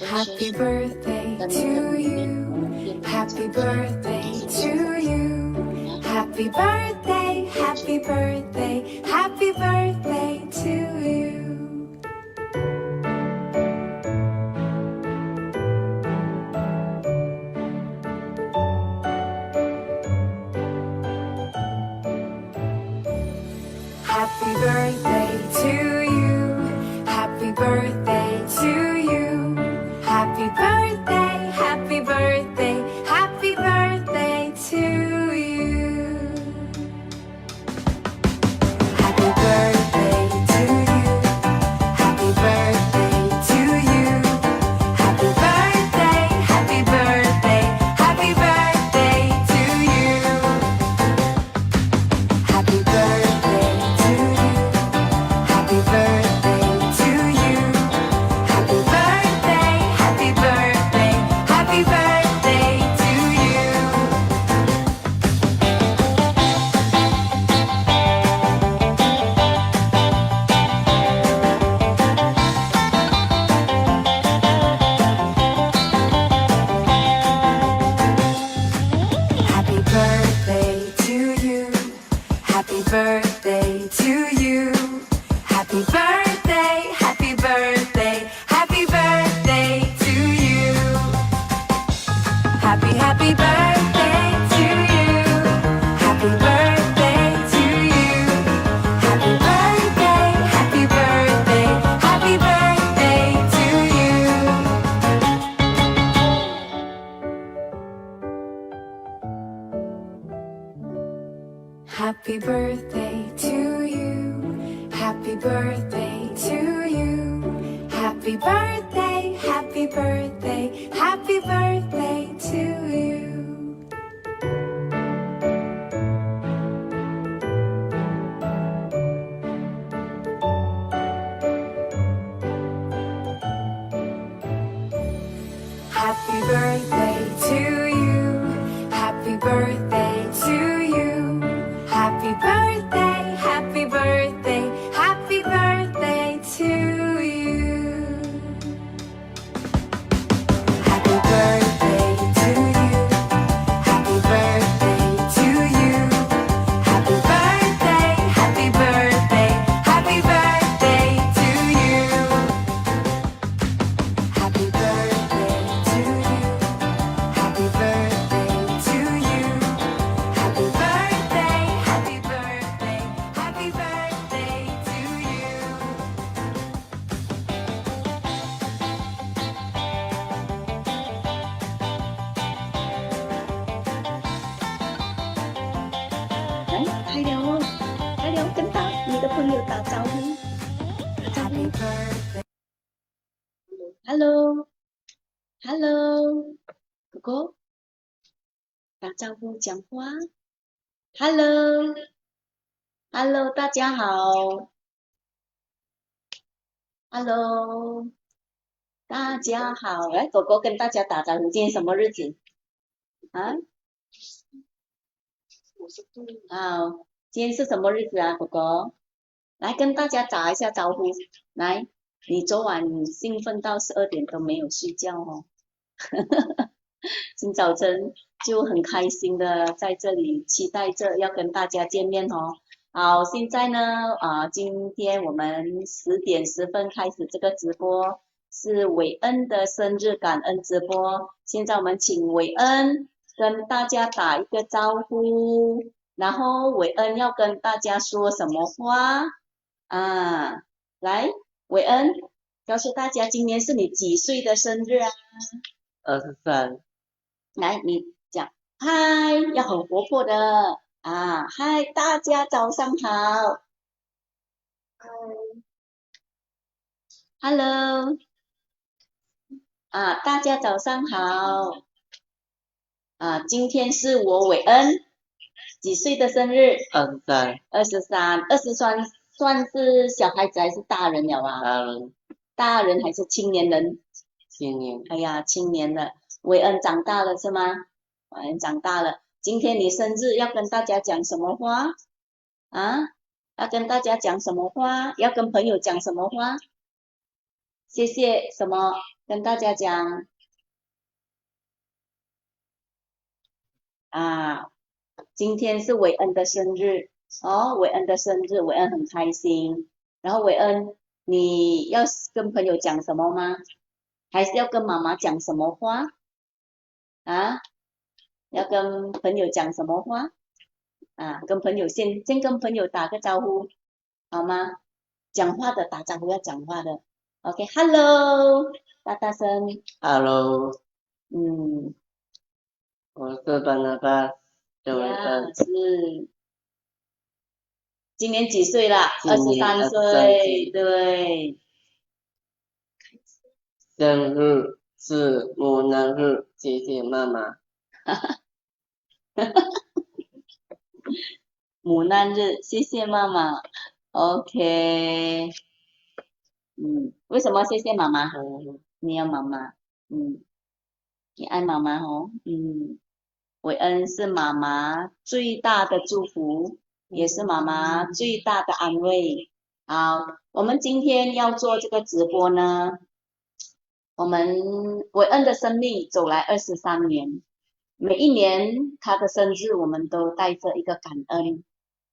Happy birthday to you. Happy birthday to you. Happy birthday, happy birthday, happy birthday to you. Happy birthday to you. Happy birthday to you. Happy birthday, happy birthday, happy birthday to you. Happy birthday to you. Happy birthday to you. Happy birthday, happy birthday, happy birthday to you. Happy birthday to you. Happy birthday to you. Happy birthday, happy birthday, happy birthday to you. Happy birthday to you. Happy birthday to you. Happy birthday, happy birthday, happy birthday to you. Happy birthday to you. Happy birthday to you. Happy birthday, happy birthday, happy birthday to you. Happy birthday to you. Happy birthday to you. Happy birthday, happy birthday, happy birthday to you. Happy birthday to you. Happy birthday to you. Happy birthday, happy birthday, happy birthday to you. Happy birthday to you. Happy birthday to you. Happy birthday, happy birthday, happy birthday to you. Happy birthday to you. Happy birthday to you. Happy birthday, happy birthday, happy birthday to you. 来，开聊哦，开聊，跟你的朋友打招呼。打招呼 Happy birthday. ，Hello，Hello，哥哥，打招呼，讲话。Hello，Hello，大家好。Hello，大家好。来，狗狗跟大家打招呼，今天什么日子？啊？好，今天是什么日子啊，狗狗？来跟大家打一下招呼。来，你昨晚兴奋到12点都没有睡觉哦。今早晨就很开心的在这里期待着要跟大家见面哦。好，现在呢，今天我们10点10分开始这个直播，是韦恩的生日感恩直播。现在我们请韦恩跟大家打一个招呼，然后韦恩要跟大家说什么话啊？来，韦恩告诉大家今年是你几岁的生日啊23，来，你讲嗨，要很活泼的啊！嗨，大家早上好。Hello，大家早上好。今天是我韦恩几岁的生日23， ？23算是小孩子还是大人了啊？大人，大人还是青年人？青年，哎呀，青年了。韦恩长大了是吗？韦恩长大了。今天你生日要跟大家讲什么话啊？要跟大家讲什么话？要跟朋友讲什么话？谢谢什么？跟大家讲啊，今天是韦恩的生日哦，韦恩的生日，韦恩很开心。然后韦恩，你要跟朋友讲什么吗？还是要跟妈妈讲什么话啊？要跟朋友讲什么话啊？跟朋友先跟朋友打个招呼好吗？讲话的打招呼要讲话的。OK，Hello，大声， Hello，嗯，我是班拿巴的韦呀，恩，是，今年几岁啦？今年23 23岁，岁，对，生日是母难日，谢谢妈妈。母难日，谢谢妈妈。OK，为什么谢谢妈妈？你要妈妈，你爱妈妈哦，韦恩是妈妈最大的祝福，也是妈妈最大的安慰。好，我们今天要做这个直播呢，我们韦恩的生命走来23年，每一年他的生日，我们都带着一个感恩，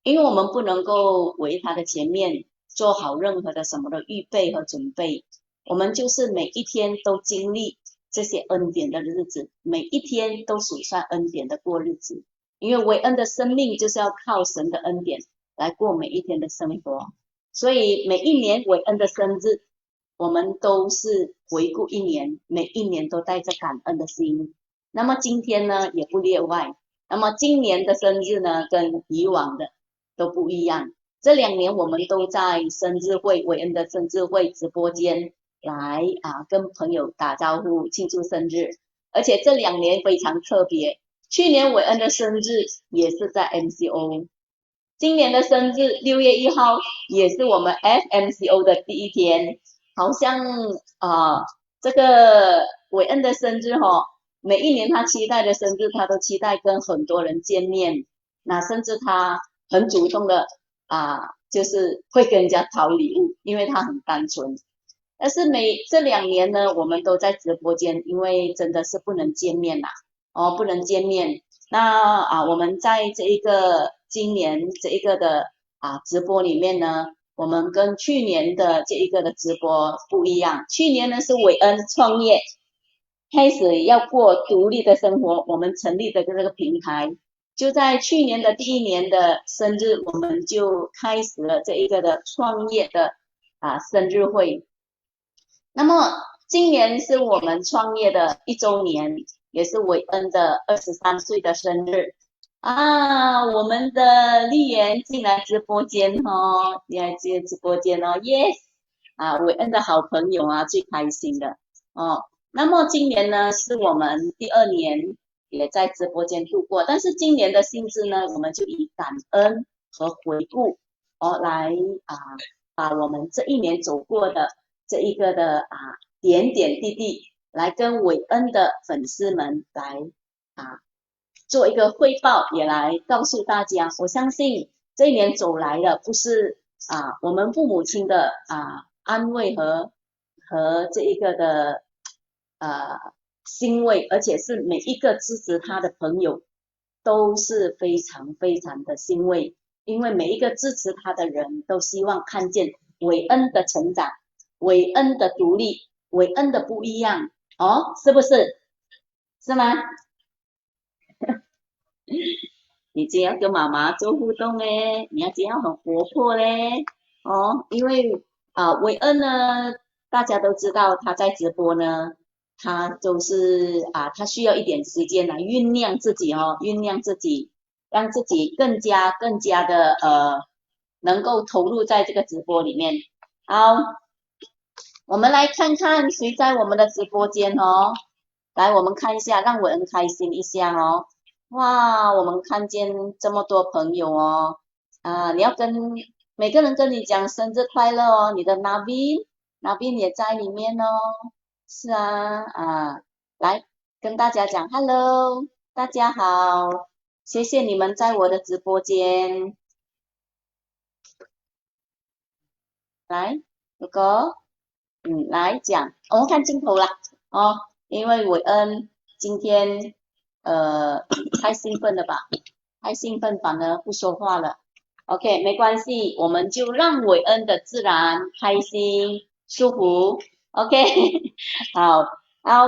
因为我们不能够为他的前面做好任何的什么的预备和准备，我们就是每一天都经历这些恩典的日子，每一天都数算恩典的过日子，因为韦恩的生命就是要靠神的恩典来过每一天的生活，所以每一年韦恩的生日，我们都是回顾一年，每一年都带着感恩的心。那么今天呢，也不例外。那么今年的生日呢，跟以往的都不一样。这2年我们都在生日会，韦恩的生日会直播间来跟朋友打招呼庆祝生日，而且这2年非常特别。去年韦恩的生日也是在 MCO， 今年的生日6月1号也是我们 FMCO 的第一天，好像这个韦恩的生日每一年他期待的生日，他都期待跟很多人见面，那甚至他很主动的就是会跟人家讨礼物，因为他很单纯。但是这2年呢，我们都在直播间，因为真的是不能见面啦，不能见面。那我们在今年这一个的直播里面呢，我们跟去年的这一个的直播不一样。去年呢是韦恩创业，开始要过独立的生活，我们成立的这个平台，就在去年的第1年的生日，我们就开始了这一个的创业的生日会。那么今年是我们创业的1周年，也是韦恩的23岁的生日我们的丽媛进来直播间你来进直播间，yes，韦恩的好朋友最开心的那么今年呢，是我们第2年也在直播间度过，但是今年的性质呢，我们就以感恩和回顾来把我们这1年走过的这一个的点点滴滴，来跟韦恩的粉丝们来做一个汇报，也来告诉大家，我相信这1年走来的不是我们父母亲的安慰和这一个的欣慰，而且是每一个支持他的朋友都是非常非常的欣慰，因为每一个支持他的人都希望看见韦恩的成长，韦恩的独立，韦恩的不一样是不是？是吗？你今天要跟妈妈做互动嘞，你要今天要很活泼嘞因为韦恩呢，大家都知道他在直播呢，他就是他需要一点时间来酝酿自己酝酿自己，让自己更加的能够投入在这个直播里面。好，我们来看看谁在我们的直播间来，我们看一下，让韦恩开心一下哇，我们看见这么多朋友你要跟每个人跟你讲生日快乐你的 Navin 也在里面是来跟大家讲 Hello， 大家好谢谢你们在我的直播间来，如果来讲，我们看镜头啦哦，因为韦恩今天太兴奋了吧，太兴奋反而不说话了。OK， 没关系，我们就让韦恩的自然、开心、舒服。OK， 好，好，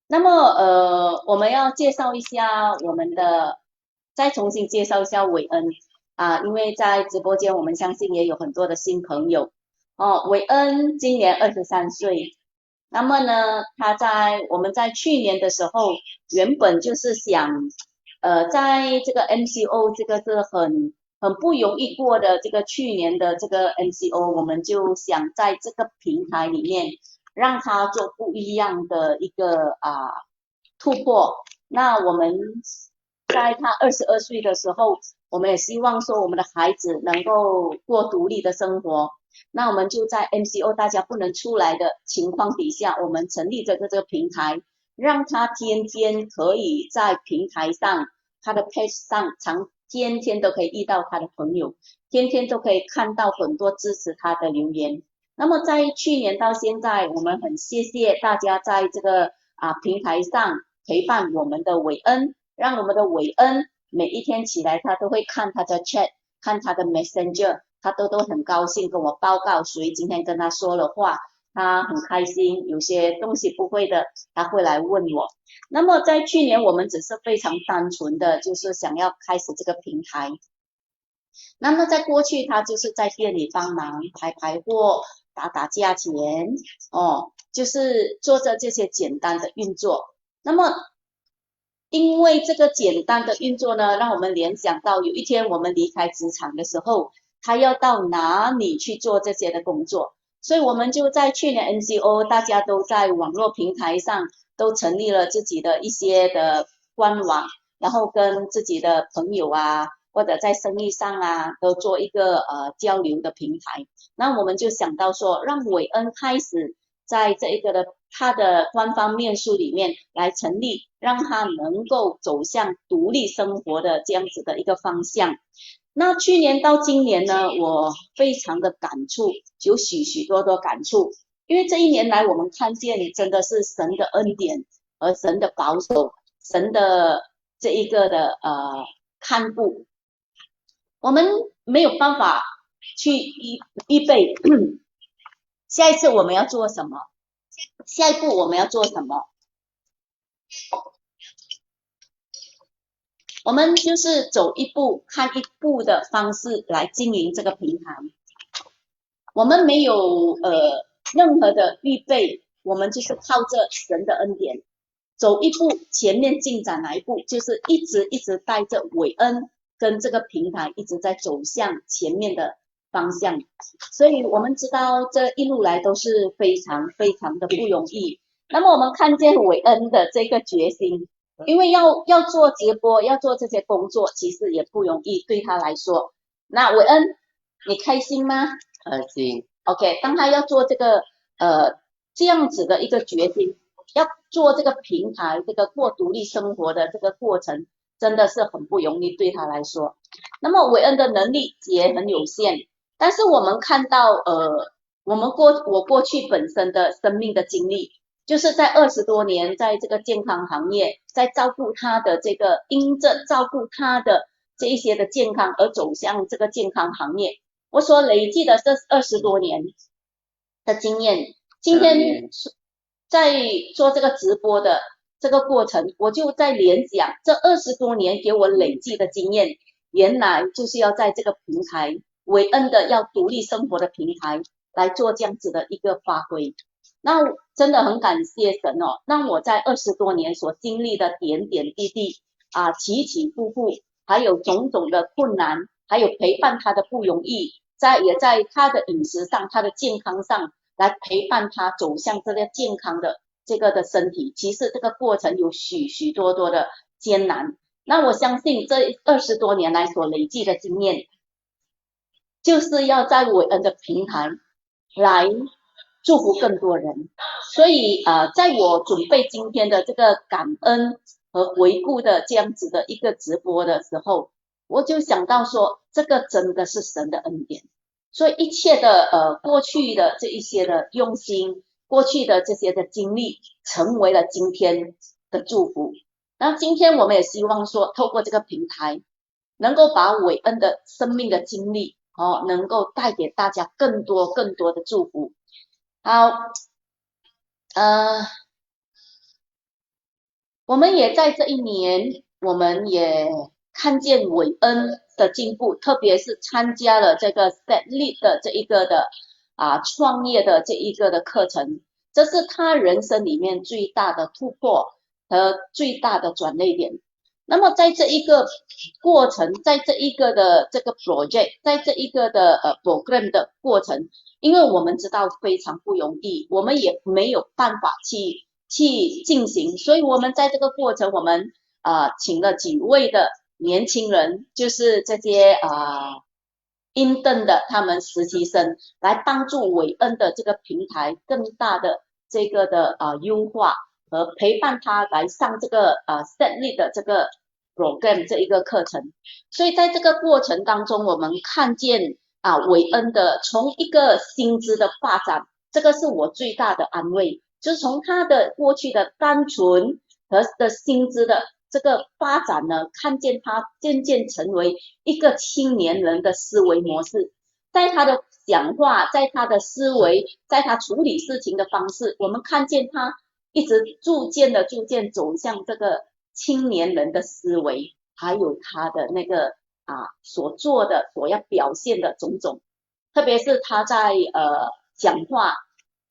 那么我们要介绍一下我们的，再重新介绍一下韦恩啊，因为在直播间我们相信也有很多的新朋友哦。韦恩今年23岁，那么呢，我们在去年的时候，原本就是想，在这个 MCO 这个是很不容易过的这个去年的这个 MCO，我们就想在这个平台里面让它做不一样的一个突破。那我们在他22岁的时候，我们也希望说我们的孩子能够过独立的生活。那我们就在 MCO 大家不能出来的情况底下，我们成立这个平台，让他天天可以在平台上，他的 page 上天天都可以遇到他的朋友，天天都可以看到很多支持他的留言。那么在去年到现在，我们很谢谢大家在这个平台上陪伴我们的韦恩，让我们的韦恩每一天起来他都会看他的 chat， 看他的 messenger， 他都很高兴跟我报告谁今天跟他说了话，他很开心，有些东西不会的他会来问我。那么在去年我们只是非常单纯的就是想要开始这个平台，那么在过去他就是在店里帮忙排货，打价钱哦，就是做着这些简单的运作。那么因为这个简单的运作呢，让我们联想到有一天我们离开职场的时候，他要到哪里去做这些的工作，所以我们就在去年 MCO 大家都在网络平台上都成立了自己的一些的官网，然后跟自己的朋友或者在生意上都做一个交流的平台。那我们就想到说，让韦恩开始在这一个的他的官方面书里面来成立，让他能够走向独立生活的这样子的一个方向。那去年到今年呢，我非常的感触，有许多感触，因为这一年来我们看见真的是神的恩典和神的保守，神的这一个的看顾，我们没有办法去预备下一次我们要做什么，下一步我们要做什么，我们就是走一步看一步的方式来经营这个平台。我们没有任何的预备，我们就是靠着神的恩典走一步，前面进展哪一步，就是一直带着韦恩跟这个平台一直在走向前面的方向。所以我们知道这一路来都是非常的不容易。那么我们看见韦恩的这个决心，因为要做直播，要做这些工作，其实也不容易对他来说。那韦恩，你开心吗？开心。OK， 当他要做这个这样子的一个决心，要做这个平台，这个过独立生活的这个过程，真的是很不容易对他来说。那么韦恩的能力也很有限，但是我们看到我过去本身的生命的经历，就是在20多年在这个健康行业，在照顾他的这个因着照顾他的这一些的健康而走向这个健康行业，我所累计的这20多年的经验，今天在做这个直播的这个过程，我就在联想这20多年给我累计的经验，原来就是要在这个平台韦恩的要独立生活的平台来做这样子的一个发挥。那真的很感谢神哦，让我在20多年所经历的点点滴滴起起伏伏，还有种种的困难，还有陪伴他的不容易，也在他的饮食上，他的健康上来陪伴他走向这个健康的这个的身体。其实这个过程有许多的艰难，那我相信这20多年来所累积的经验，就是要在韦恩的平台来祝福更多人。所以在我准备今天的这个感恩和回顾的这样子的一个直播的时候，我就想到说，这个真的是神的恩典。所以一切的过去的这一些的用心，过去的这些的经历，成为了今天的祝福。那今天我们也希望说，透过这个平台，能够把韦恩的生命的经历能够带给大家更多更多的祝福。好，我们也在这一年，我们也看见韦恩的进步，特别是参加了这个 Steadlead 的这一个的创业的这一个的课程，这是他人生里面最大的突破和最大的转捩点。那么在这一个过程，在这一个的这个 project， 在这一个的program 的过程，因为我们知道非常不容易，我们也没有办法去进行，所以我们在这个过程，我们请了几位的年轻人，就是这些intern 的他们实习生，来帮助韦恩的这个平台更大的这个的优化和陪伴他来上这个Steadlead 的这个 program 这一个课程。所以在这个过程当中，我们看见韦恩的从一个薪资的发展，这个是我最大的安慰。就是从他的过去的单纯和的薪资的这个发展呢，看见他渐渐成为一个青年人的思维模式，在他的讲话，在他的思维，在他处理事情的方式，我们看见他一直逐渐走向这个青年人的思维，还有他的那个所做的所要表现的种种，特别是他在讲话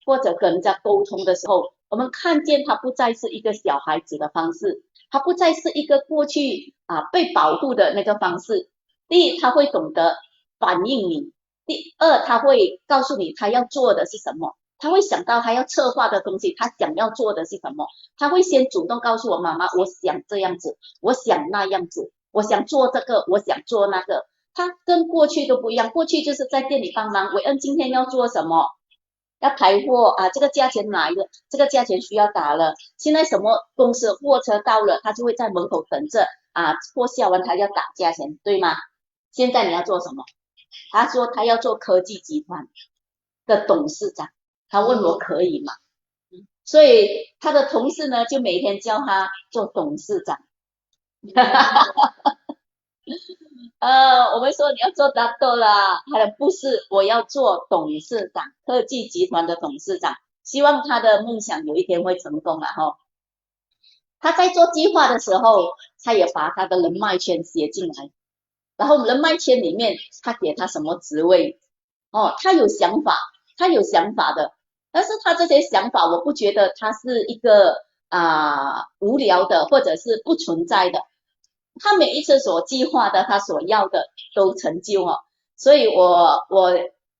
或者跟人家沟通的时候，我们看见他不再是一个小孩子的方式，他不再是一个过去被保护的那个方式。第一，他会懂得反应你；第二，他会告诉你他要做的是什么，他会想到他要策划的东西，他想要做的是什么，他会先主动告诉我妈妈，我想这样子，我想那样子，我想做这个，我想做那个。他跟过去都不一样，过去就是在店里帮忙，韦恩今天要做什么？要排货这个价钱哪一个？这个价钱需要打了。现在什么公司货车到了，他就会在门口等着货销完他要打价钱，对吗？现在你要做什么？他说他要做科技集团的董事长，他问我可以吗？所以他的同事呢，就每天叫他做董事长。我们说你要做大豆啦，他的不是，我要做董事长，科技集团的董事长，希望他的梦想有一天会成功他在做计划的时候，他也把他的人脉圈写进来，然后人脉圈里面他给他什么职位他有想法的，但是他这些想法我不觉得他是一个无聊的或者是不存在的，他每一次所计划的，他所要的都成就所以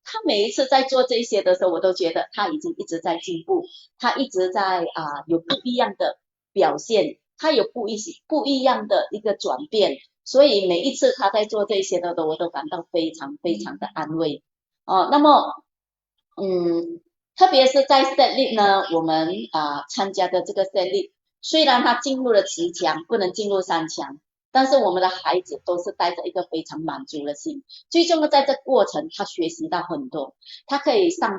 他每一次在做这些的时候，我都觉得他已经一直在进步，他一直在有不一样的表现，他有不一样的一个转变，所以每一次他在做这些的，我都感到非常非常的安慰那么特别是在 Steadlead 呢，我们参加的这个 Steadlead， 虽然他进入了10强，不能进入3强。但是我们的孩子都是带着一个非常满足的心，最重要在这过程他学习到很多，他可以上台，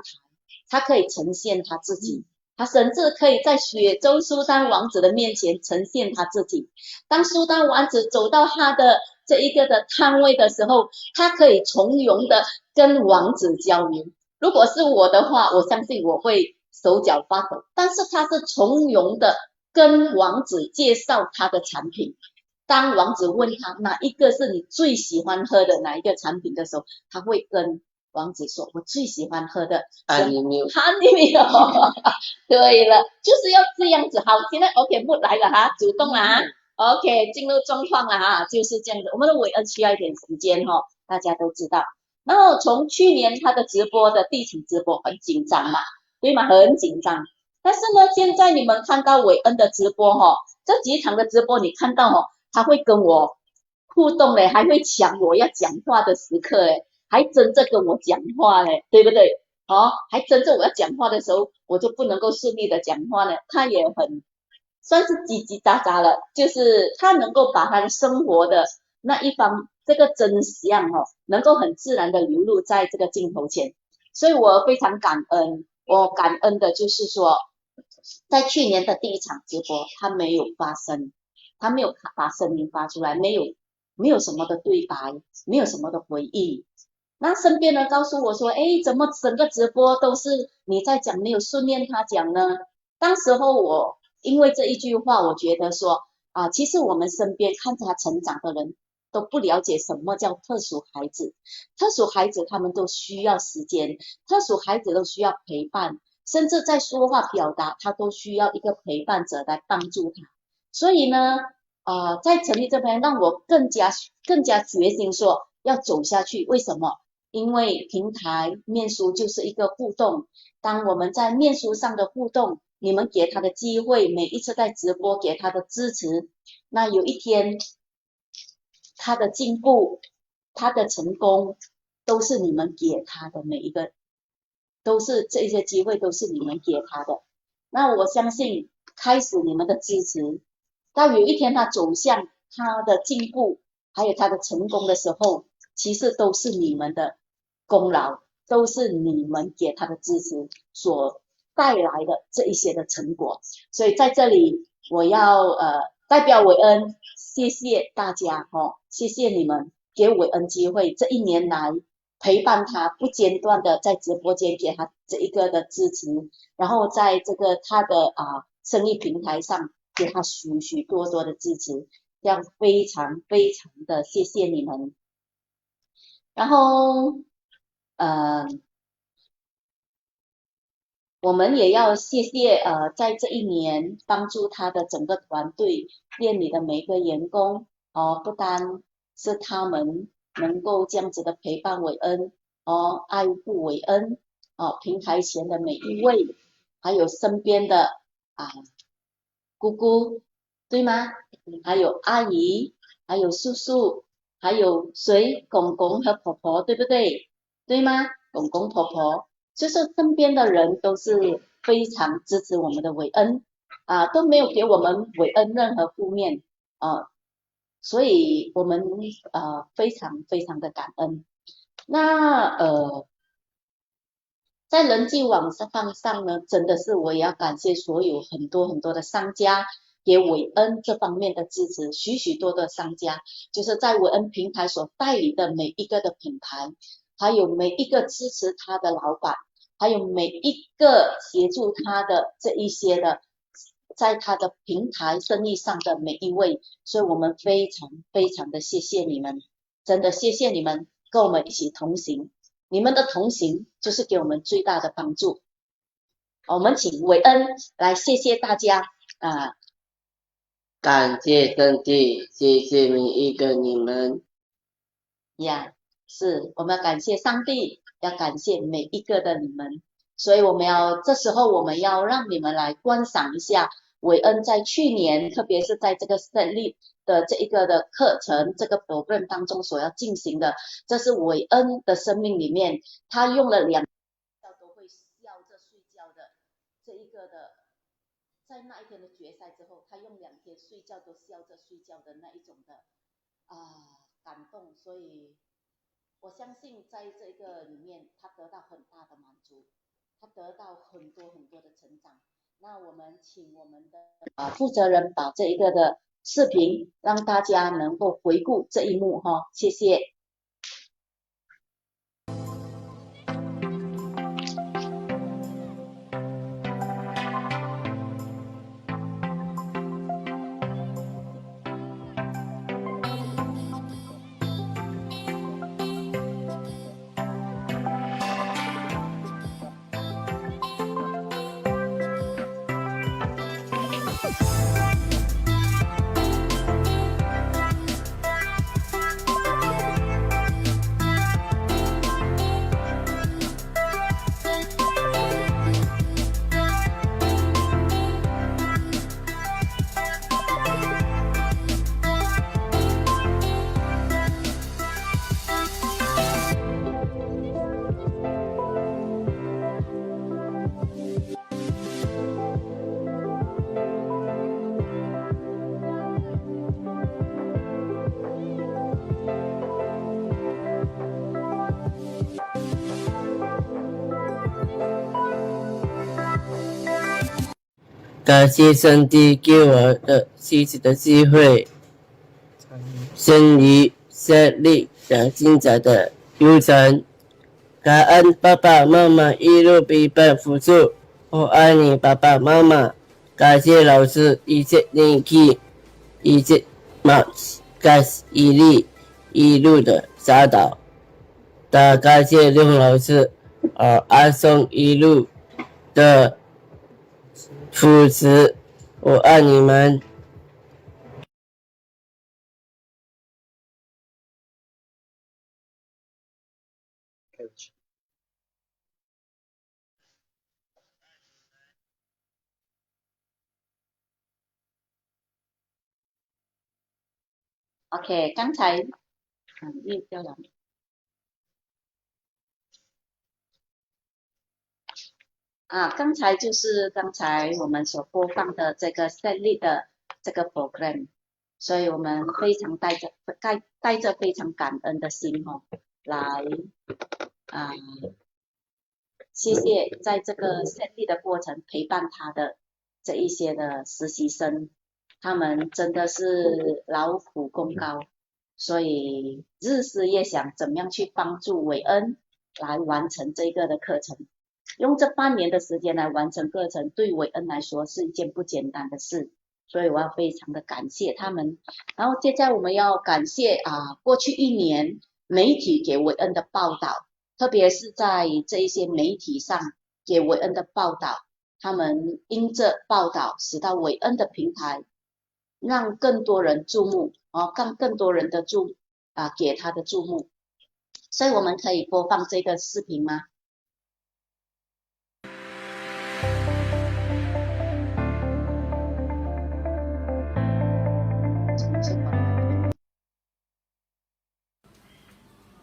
他可以呈现他自己，他甚至可以在雪州苏丹王子的面前呈现他自己。当苏丹王子走到他的这一个的摊位的时候，他可以从容的跟王子交流。如果是我的话，我相信我会手脚发抖，但是他是从容的跟王子介绍他的产品。当王子问他哪一个是你最喜欢喝的哪一个产品的时候，他会跟王子说，我最喜欢喝的 Honey Milk。 Honey Milk。 对了，就是要这样子。好，现在 OK 不来了主动了OK 进入状况了就是这样子。我们的韦恩需要一点时间大家都知道。然后从去年他的直播的第一场直播很紧张嘛，对吗？很紧张。但是呢，现在你们看到韦恩的直播这几场的直播你看到他会跟我互动嘞，还会抢我要讲话的时刻还真正跟我讲话嘞，对不对？还真正我要讲话的时候，我就不能够顺利的讲话呢，他也很算是叽叽喳喳了，就是他能够把他的生活的那一方这个真相能够很自然的流露在这个镜头前，所以我非常感恩。我感恩的就是说，在去年的第一场直播，他没有发声，他没有把声音发出来，没有什么的对白，没有什么的回应。那身边人告诉我说，诶，怎么整个直播都是你在讲，没有顺便他讲呢？当时候我因为这一句话，我觉得说其实我们身边看着他成长的人都不了解什么叫特殊孩子，特殊孩子他们都需要时间，特殊孩子都需要陪伴，甚至在说话表达他都需要一个陪伴者来帮助他。所以呢在成立这边让我更加决心说要走下去。为什么？因为平台面书就是一个互动，当我们在面书上的互动，你们给他的机会，每一次在直播给他的支持，那有一天他的进步，他的成功，都是你们给他的，每一个都是这些机会都是你们给他的。那我相信开始你们的支持，到有一天他走向他的进步还有他的成功的时候，其实都是你们的功劳，都是你们给他的支持所带来的这一些的成果。所以在这里我要代表韦恩谢谢大家谢谢你们给韦恩机会，这一年来陪伴他不间断的在直播间给他这一个的支持，然后在这个他的生意平台上给他许许多多的支持，这样非常非常的谢谢你们。然后我们也要谢谢在这一年帮助他的整个团队店里的每一个员工不单是他们能够这样子的陪伴韦恩爱护韦恩平台前的每一位，还有身边的姑姑对吗？还有阿姨，还有叔叔，还有谁？公公和婆婆对不对？对吗？公公婆婆就是身边的人都是非常支持我们的韦恩都没有给我们韦恩任何负面所以我们非常非常的感恩。那在人际网上呢，真的是我也要感谢所有很多很多的商家给韦恩这方面的支持，许许多多的商家就是在韦恩平台所代理的每一个的品牌，还有每一个支持他的老板，还有每一个协助他的这一些的在他的平台生意上的每一位，所以我们非常非常的谢谢你们，真的谢谢你们跟我们一起同行，你们的同行就是给我们最大的帮助。我们请韦恩来谢谢大家感谢上帝，谢谢每一个你们。是我们要感谢上帝，要感谢每一个的你们。所以这时候我们要让你们来观赏一下韦恩在去年，特别是在这个胜利的这一个的课程这个 program 当中所要进行的，这是韦恩的生命里面他用了2都会笑着睡觉的这一个的，在那一天的决赛之后，他用2天睡觉都笑着睡觉的那一种的感动。所以我相信在这个里面他得到很大的满足，他得到很多很多的成长。那我们请我们的负责人把这一个的视频让大家能够回顾这一幕谢谢。感谢上帝给我的学习的机会，生于设立的精彩的流程。感恩爸爸妈妈一路陪伴付出，我爱你爸爸妈妈。感谢老师一切年纪，一切感谢毅力一路的教导。感谢刘老师阿松一路的扶持，我爱你们。OK，刚才又掉了。刚才就是刚才我们所播放的这个设立的这个 program， 所以我们非常带着非常感恩的心来谢谢在这个设立的过程陪伴他的这一些的实习生，他们真的是劳苦功高，所以日思夜想怎么样去帮助韦恩来完成这个的课程。用这半年的时间来完成课程，对韦恩来说是一件不简单的事，所以我要非常的感谢他们。然后接下来我们要感谢过去一年媒体给韦恩的报道，特别是在这一些媒体上给韦恩的报道，他们因这报道使到韦恩的平台让更多人注目更多人的给他的注目。所以我们可以播放这个视频吗？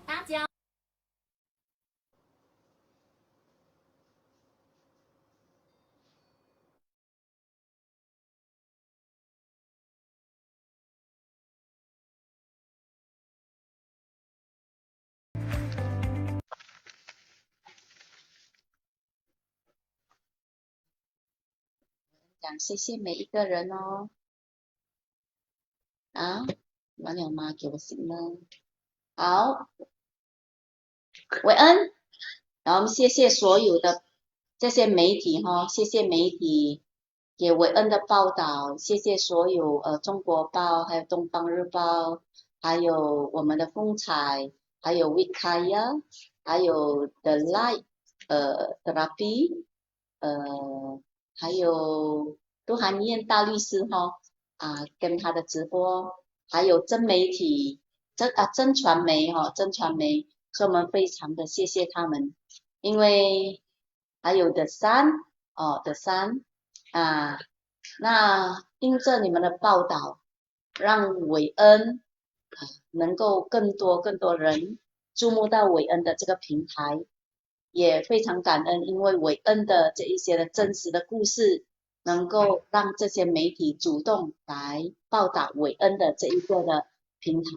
大家讲谢谢每一个人哦。完了吗？给我醒了。好，韦恩，然后我们谢谢所有的这些媒体谢谢媒体给韦恩的报道，谢谢所有中国报，还有东方日报，还有我们的风采，还有 Wikaya， 还有 The Light Therapy， 还有杜涵燕大律师跟他的直播，还有真媒体真传媒真传媒，所以我们非常的谢谢他们，因为还有The Sun，The Sun，那因着你们的报道，让韦恩能够更多人注目到韦恩的这个平台，也非常感恩，因为韦恩的这一些的真实的故事，能够让这些媒体主动来报道韦恩的这一个的平台，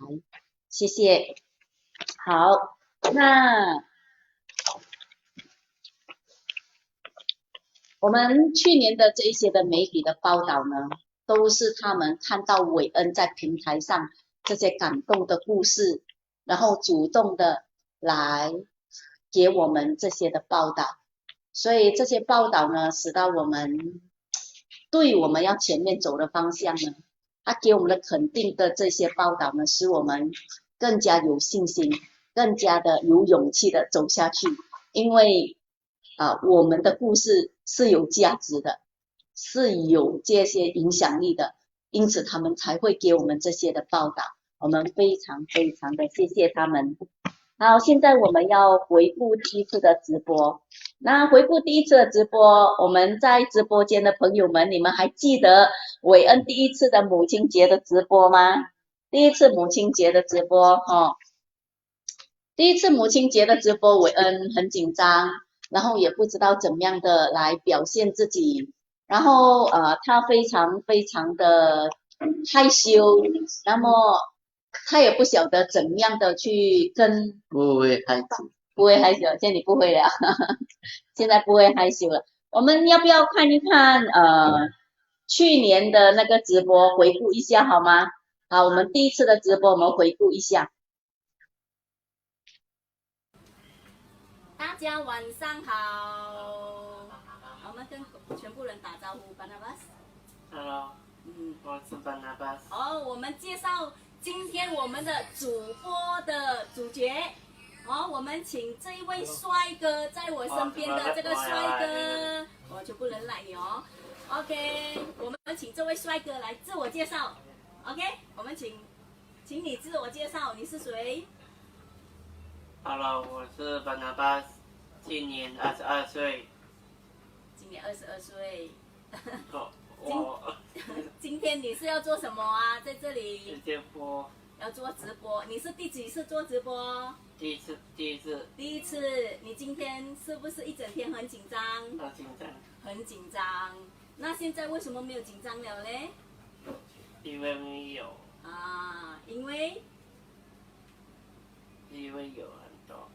谢谢。好，那我们去年的这一些的媒体的报道呢，都是他们看到韦恩在平台上这些感动的故事，然后主动的来给我们这些的报道，所以这些报道呢，使到我们对我们要前面走的方向呢，他给我们的肯定的这些报道呢，使我们更加有信心，更加的有勇气的走下去，因为我们的故事是有价值的，是有这些影响力的，因此他们才会给我们这些的报道，我们非常的谢谢他们。好，现在我们要回顾第一次的直播。那回顾第一次的直播，我们在直播间的朋友们，你们还记得韦恩第一次的母亲节的直播吗？第一次母亲节的直播第一次母亲节的直播，韦恩很紧张，然后也不知道怎么样的来表现自己，然后他非常的害羞，那么他也不晓得怎么样的去跟不会害羞，现在你不会了现在不会害羞了。我们要不要看一看去年的那个直播回顾一下好吗？好，我们第一次的直播我们回顾一下。大家晚上好，我们跟全部人打招呼，巴拿巴斯。 Hello，我是班纳巴斯。我们介绍今天我们的主播的主角。我们请这一位帅哥，在我身边的这个帅哥，全部人来哦。OK， 我们请这位帅哥来自我介绍。OK， 我们请你自我介绍，你是谁？ Hello， 我是班纳巴斯，今年22岁。今年22岁。我今天你是要做什么啊？在这里直接播。要做直播，你是第几次做直播？第一次。第一次，你今天是不是一整天很紧张？好紧张。很紧张。那现在为什么没有紧张了嘞？因为没有。因为有很多。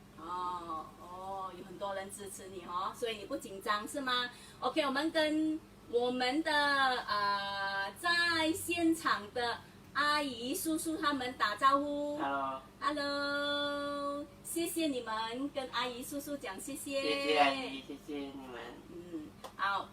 有很多人支持你所以你不紧张是吗 ？OK， 我们跟我们的在现场的阿姨、叔叔他们打招呼。Hello， 谢谢你们，跟阿姨、叔叔讲谢谢。谢谢阿姨，谢谢你们。好。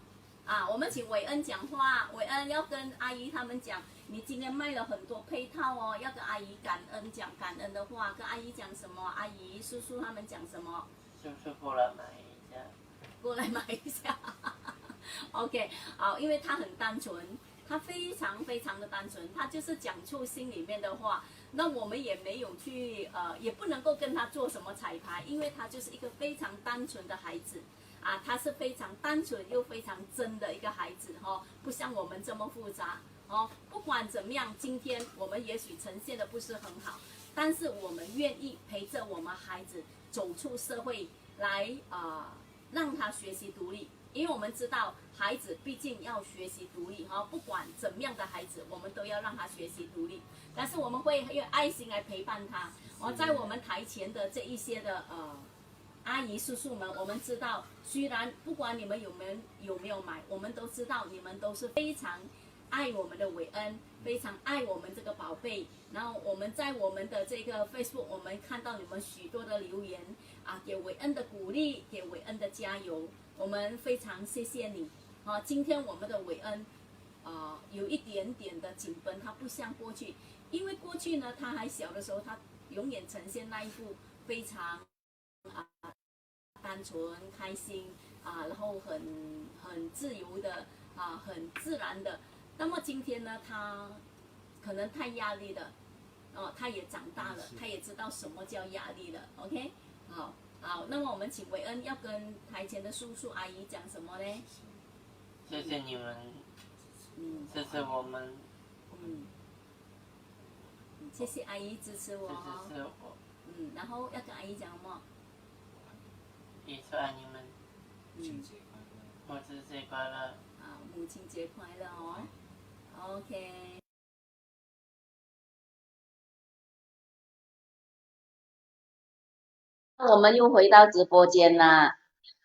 我们请韦恩讲话。韦恩要跟阿姨他们讲，你今天卖了很多配套要跟阿姨感恩，讲感恩的话，跟阿姨讲什么？阿姨、叔叔他们讲什么？叔叔过来买一下。过来买一下。OK， 好，因为他很单纯，他非常非常的单纯，他就是讲出心里面的话。那我们也没有去也不能够跟他做什么彩排，因为他就是一个非常单纯的孩子。他是非常单纯又非常真的一个孩子不像我们这么复杂不管怎么样，今天我们也许呈现的不是很好，但是我们愿意陪着我们孩子走出社会来让他学习独立，因为我们知道孩子毕竟要学习独立不管怎么样的孩子，我们都要让他学习独立，但是我们会用爱心来陪伴他在我们台前的这一些的阿姨叔叔们，我们知道，虽然不管你们有没有买，我们都知道你们都是非常爱我们的韦恩，非常爱我们这个宝贝。然后我们在我们的这个 Facebook， 我们看到你们许多的留言给韦恩的鼓励，给韦恩的加油，我们非常谢谢你今天我们的韦恩有一点点的紧绷，他不像过去，因为过去呢，他还小的时候，他永远呈现那一副非常单纯开心然后很自由的很自然的。那么今天呢，他可能太压力了他也长大了，他也知道什么叫压力了。OK， 好，那么我们请韦恩要跟台前的叔叔阿姨讲什么呢？谢谢你们，谢谢我们，谢谢阿姨支持我谢谢我，然后要跟阿姨讲什么？也是爱你们，我母亲节快乐。母亲节快乐OK。我们又回到直播间啦。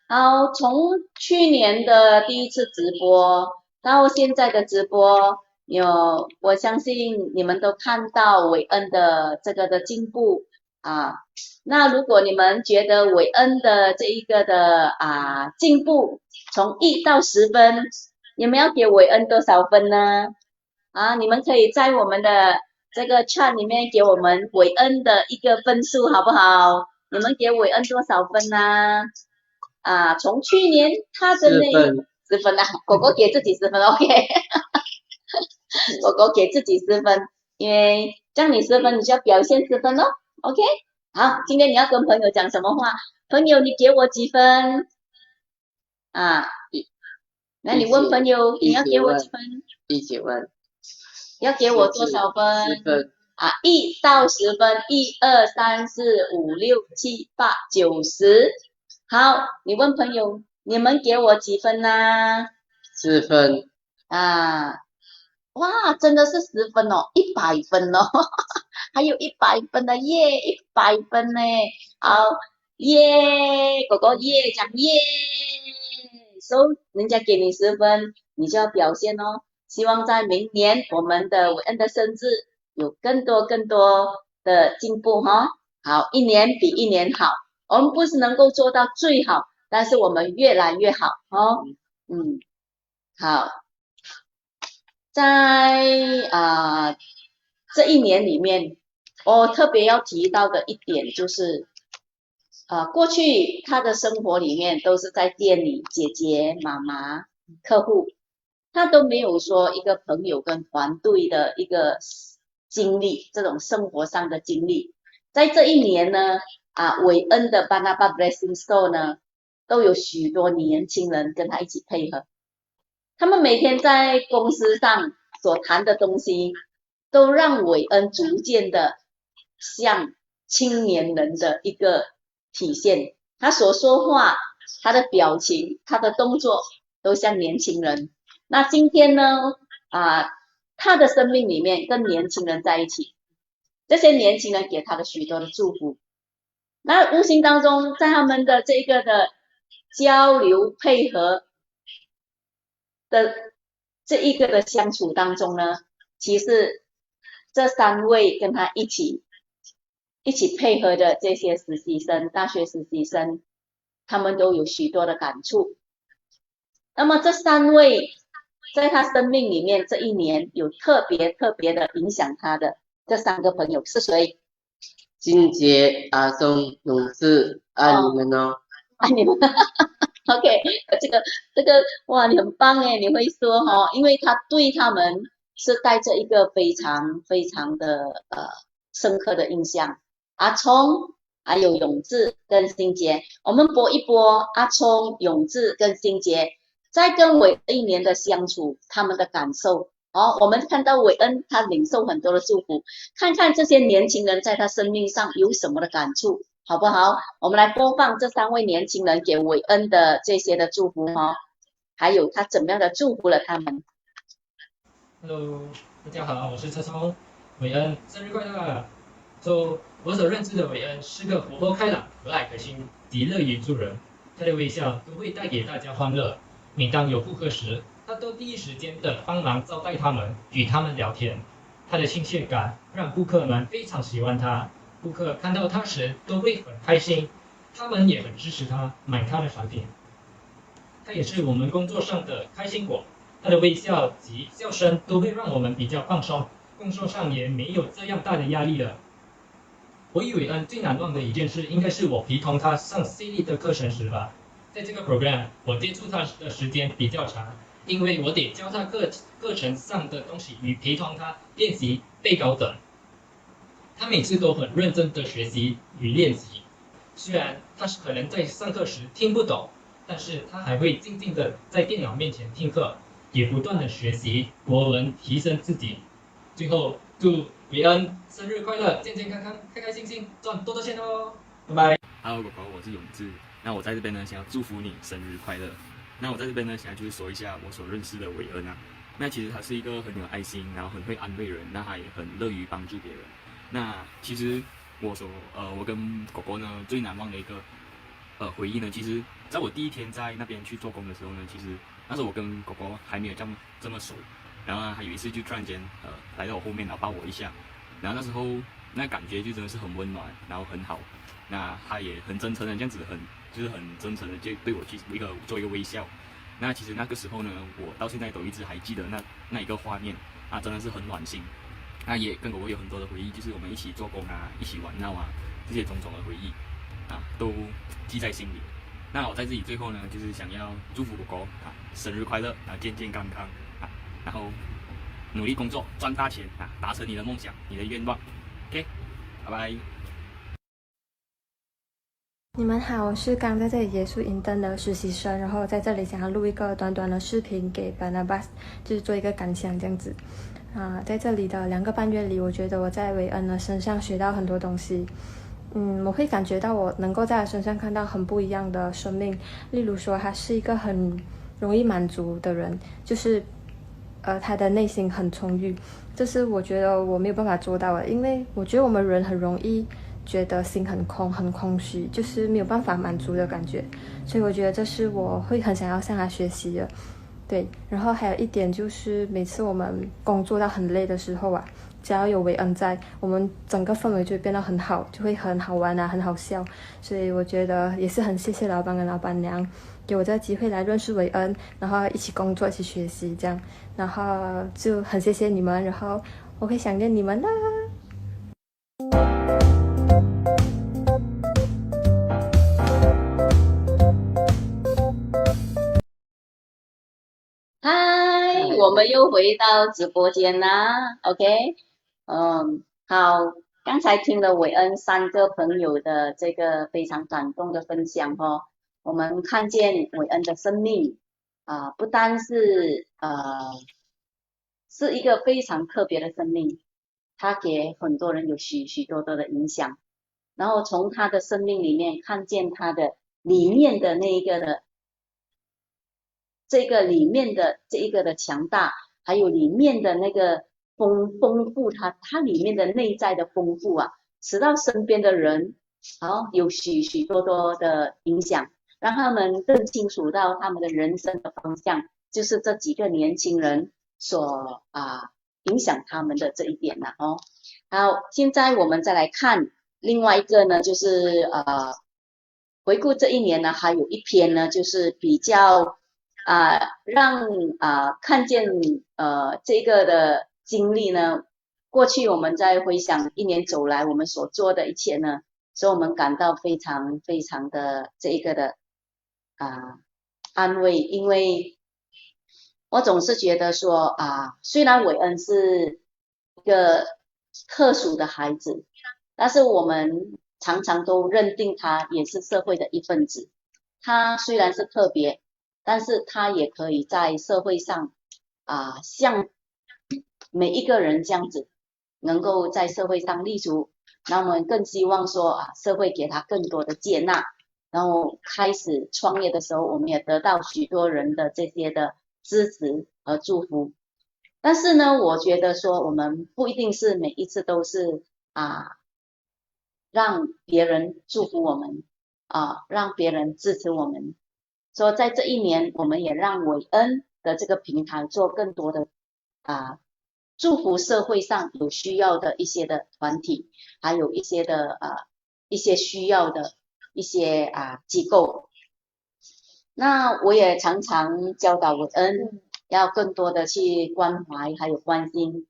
好，从去年的第一次直播到现在的直播，我相信你们都看到韦恩的这个的进步那如果你们觉得韦恩的这一个的进步从1到10分，你们要给韦恩多少分呢？你们可以在我们的这个 chat 里面给我们韦恩的一个分数好不好？你们给韦恩多少分呢？从去年他的那10分狗狗给自己10分 OK 狗狗给自己10分，因为这样你10分你就要表现10分OK。好，今天你要跟朋友讲什么话？朋友，你给我几分？那你问朋友，你要给我几分？1分。要给我多少分？10分。1到10分，1、2、3、4、5、6、7、8、9、10。好，你问朋友，你们给我几分呢？10分。哇，真的是10分100分还有100分的耶，100分呢。好，耶，狗狗耶，讲耶。人家给你10分，你就要表现希望在明年我们的韦恩的生日有更多的进步哈。好，一年比一年好。我们不是能够做到最好，但是我们越来越好哦。好，在这一年里面，我特别要提到的一点就是，过去他的生活里面都是在店里，姐姐、妈妈、客户，他都没有说一个朋友跟团队的一个经历，这种生活上的经历。在这一年呢，韦恩的 Banaba Blessing Store 呢，都有许多年轻人跟他一起配合。他们每天在公司上所谈的东西，都让韦恩逐渐的像青年人的一个体现。他所说话，他的表情，他的动作，都像年轻人。那今天呢，他的生命里面跟年轻人在一起，这些年轻人给他的许多的祝福。那无形当中，在他们的这个的交流配合的这一个的相处当中呢，其实这3位跟他一起配合的这些实习生，大学实习生，他们都有许多的感触。那么这3位在他生命里面这一年有特别的影响他的这3个朋友是谁？金杰、阿松、勇士，爱你们哦。爱你们OK， 这个哇，你很棒诶，你会说因为他对他们是带着一个非常的深刻的印象。阿聪还有永志跟新杰，我们播一播阿聪、永志跟新杰在跟韦恩一年的相处，他们的感受。我们看到韦恩他领受很多的祝福，看看这些年轻人在他生命上有什么的感触，好不好？我们来播放这3位年轻人给韦恩的这些的祝福还有他怎么样的祝福了他们。Hello， 大家好，我是车聪，韦恩生日快乐！我所认知的韦恩是个活泼开朗、和蔼可亲、极乐于助人，他的微笑都会带给大家欢乐。每当有顾客时，他都第一时间的帮忙招待他们，与他们聊天。他的亲切感让顾客们非常喜欢他，顾客看到他时都会很开心，他们也很支持他买他的产品。他也是我们工作上的开心果，他的微笑及笑声都会让我们比较放松，工作上也没有这样大的压力了。我与韦恩最难忘的一件事，应该是我陪同他上 C 的课程时吧。在这个 program， 我接触他的时间比较长，因为我得教他课程上的东西与陪同他练习背稿等。他每次都很认真的学习与练习，虽然他可能在上课时听不懂，但是他还会静静的在电脑面前听课，也不断的学习国文，提升自己。最后，祝韦恩生日快乐，健健康康，开开心心，赚多多钱哦！拜拜。Hello， 狗狗，我是永志。那我在这边呢，想要祝福你生日快乐。那我在这边呢，想要就是说一下我所认识的韦恩啊。那其实他是一个很有爱心，然后很会安慰人，那他也很乐于帮助别人。那其实我跟狗狗呢最难忘的一个回忆呢，其实在我第一天在那边去做工的时候呢，其实那时候我跟狗狗还没有这么熟，然后呢，他有一次就突然间来到我后面，然后抱我一下，然后那时候那感觉就真的是很温暖，然后很好。那他也很真诚的这样子很真诚的就对我去做一个微笑。那其实那个时候呢，我到现在都一直还记得那一个画面啊，真的是很暖心。那也跟狗狗有很多的回忆，就是我们一起做工啊，一起玩闹啊，这些种种的回忆啊，都记在心里。那我在这里最后呢，就是想要祝福狗狗啊，生日快乐啊，健健康康啊，然后努力工作，赚大钱啊，达成你的梦想，你的愿望。OK， 拜拜。你们好，我是刚在这里结束营登的实习生，然后在这里想要录一个短短的视频给 Barnabas， 就是做一个感想这样子。在这里的2个半月里，我觉得我在韦恩的身上学到很多东西。我会感觉到我能够在他身上看到很不一样的生命。例如说，他是一个很容易满足的人，就是他的内心很充裕，这是我觉得我没有办法做到的，因为我觉得我们人很容易觉得心很空很空虚，就是没有办法满足的感觉，所以我觉得这是我会很想要向他学习的。对，然后还有一点就是每次我们工作到很累的时候啊，只要有韦恩在，我们整个氛围就会变得很好，就会很好玩啊，很好笑。所以我觉得也是很谢谢老板跟老板娘给我这个机会来认识韦恩，然后一起工作，一起学习这样，然后就很谢谢你们，然后我会想念你们的。嗨，我们又回到直播间啦，OK，好，刚才听了韦恩3个朋友的这个非常感动的分享哦，我们看见韦恩的生命不单是是一个非常特别的生命，他给很多人有许许多多的影响，然后从他的生命里面看见他的里面的那一个的。这个里面的这一个的强大，还有里面的那个丰富，它里面的内在的丰富啊，使到身边的人有许许多多的影响，让他们更清楚到他们的人生的方向，就是这几个年轻人所影响他们的这一点了哦。好，现在我们再来看另外一个呢，就是回顾这一年呢，还有一篇呢，就是比较。让看见这个的经历呢，过去我们在回想一年走来我们所做的一切呢，所以我们感到非常非常的这一个的安慰，因为我总是觉得说虽然韦恩是一个特殊的孩子，但是我们常常都认定他也是社会的一份子，他虽然是特别。但是他也可以在社会上像每一个人这样子，能够在社会上立足。那我们更希望说社会给他更多的接纳，然后开始创业的时候，我们也得到许多人的这些的支持和祝福。但是呢，我觉得说我们不一定是每一次都是让别人祝福我们让别人支持我们。说在这一年，我们也让韦恩的这个平台做更多的祝福社会上有需要的一些的团体，还有一些的一些需要的一些机构。那我也常常教导韦恩要更多的去关怀还有关心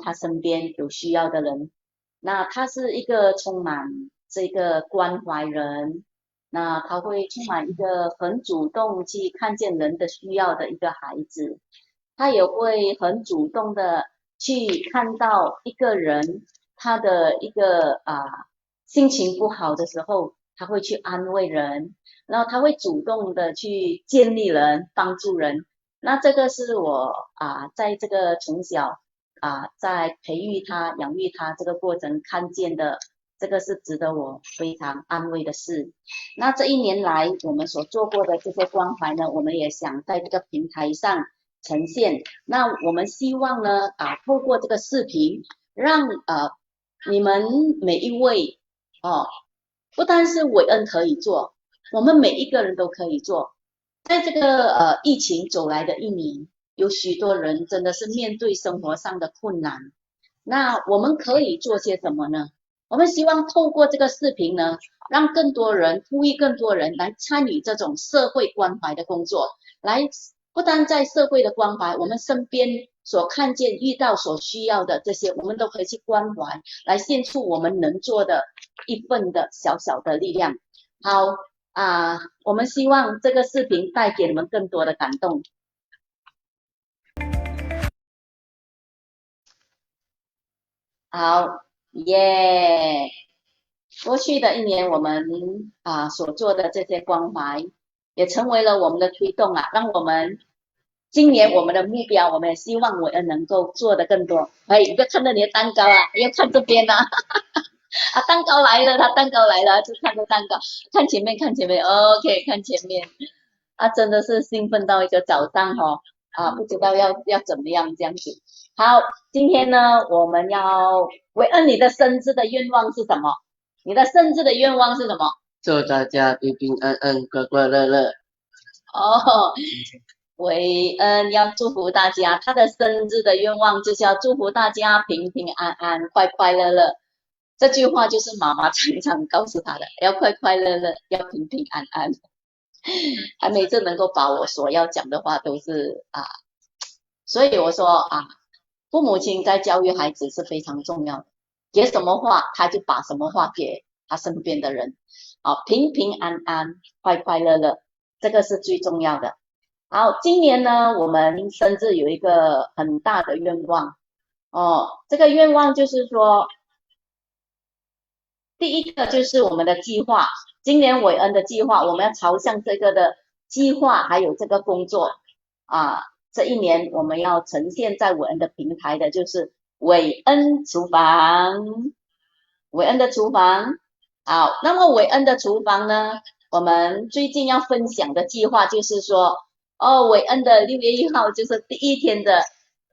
他身边有需要的人。那他是一个充满这个关怀人。那他会充满一个很主动去看见人的需要的一个孩子，他也会很主动的去看到一个人他的一个心情不好的时候，他会去安慰人，然后他会主动的去建立人，帮助人。那这个是我在这个从小在培育他养育他这个过程看见的，这个是值得我非常安慰的事。那这一年来我们所做过的这些关怀呢，我们也想在这个平台上呈现。那我们希望呢透过这个视频，让你们每一位不单是韦恩可以做，我们每一个人都可以做。在这个疫情走来的一年，有许多人真的是面对生活上的困难，那我们可以做些什么呢？我们希望透过这个视频呢，让更多人呼吁更多人来参与这种社会关怀的工作，来不单在社会的关怀，我们身边所看见遇到所需要的这些，我们都可以去关怀，来献出我们能做的一份的小小的力量。好我们希望这个视频带给你们更多的感动。好耶！过去的一年，我们所做的这些关怀，也成为了我们的推动让我们今年我们的目标，我们也希望我也能够做的更多。你不要看到你的蛋糕要看这边蛋糕来了，蛋糕来了，就看着蛋糕，看前面，OK， 看前面真的是兴奋到一个早上不知道要怎么样这样子。好，今天呢，我们要韦恩，你的生日的愿望是什么？你的生日的愿望是什么？祝大家平平安安，快快乐乐。韦恩要祝福大家，他的生日的愿望就是要祝福大家平平安安、快快乐乐。这句话就是妈妈常常告诉他的，要快快乐乐，要平平安安。他每次能够把我所要讲的话都是所以我说父母亲在教育孩子是非常重要的，给什么话他就把什么话给他身边的人，平平安安、快快乐乐，这个是最重要的。好，今年呢，我们甚至有一个很大的愿望这个愿望就是说，第一个就是我们的计划，今年韦恩的计划，我们要朝向这个的计划，还有这个工作这一年我们要呈现在韦恩的平台的就是韦恩厨房，韦恩的厨房。好，那么韦恩的厨房呢，我们最近要分享的计划就是说韦恩的6月1号就是第一天的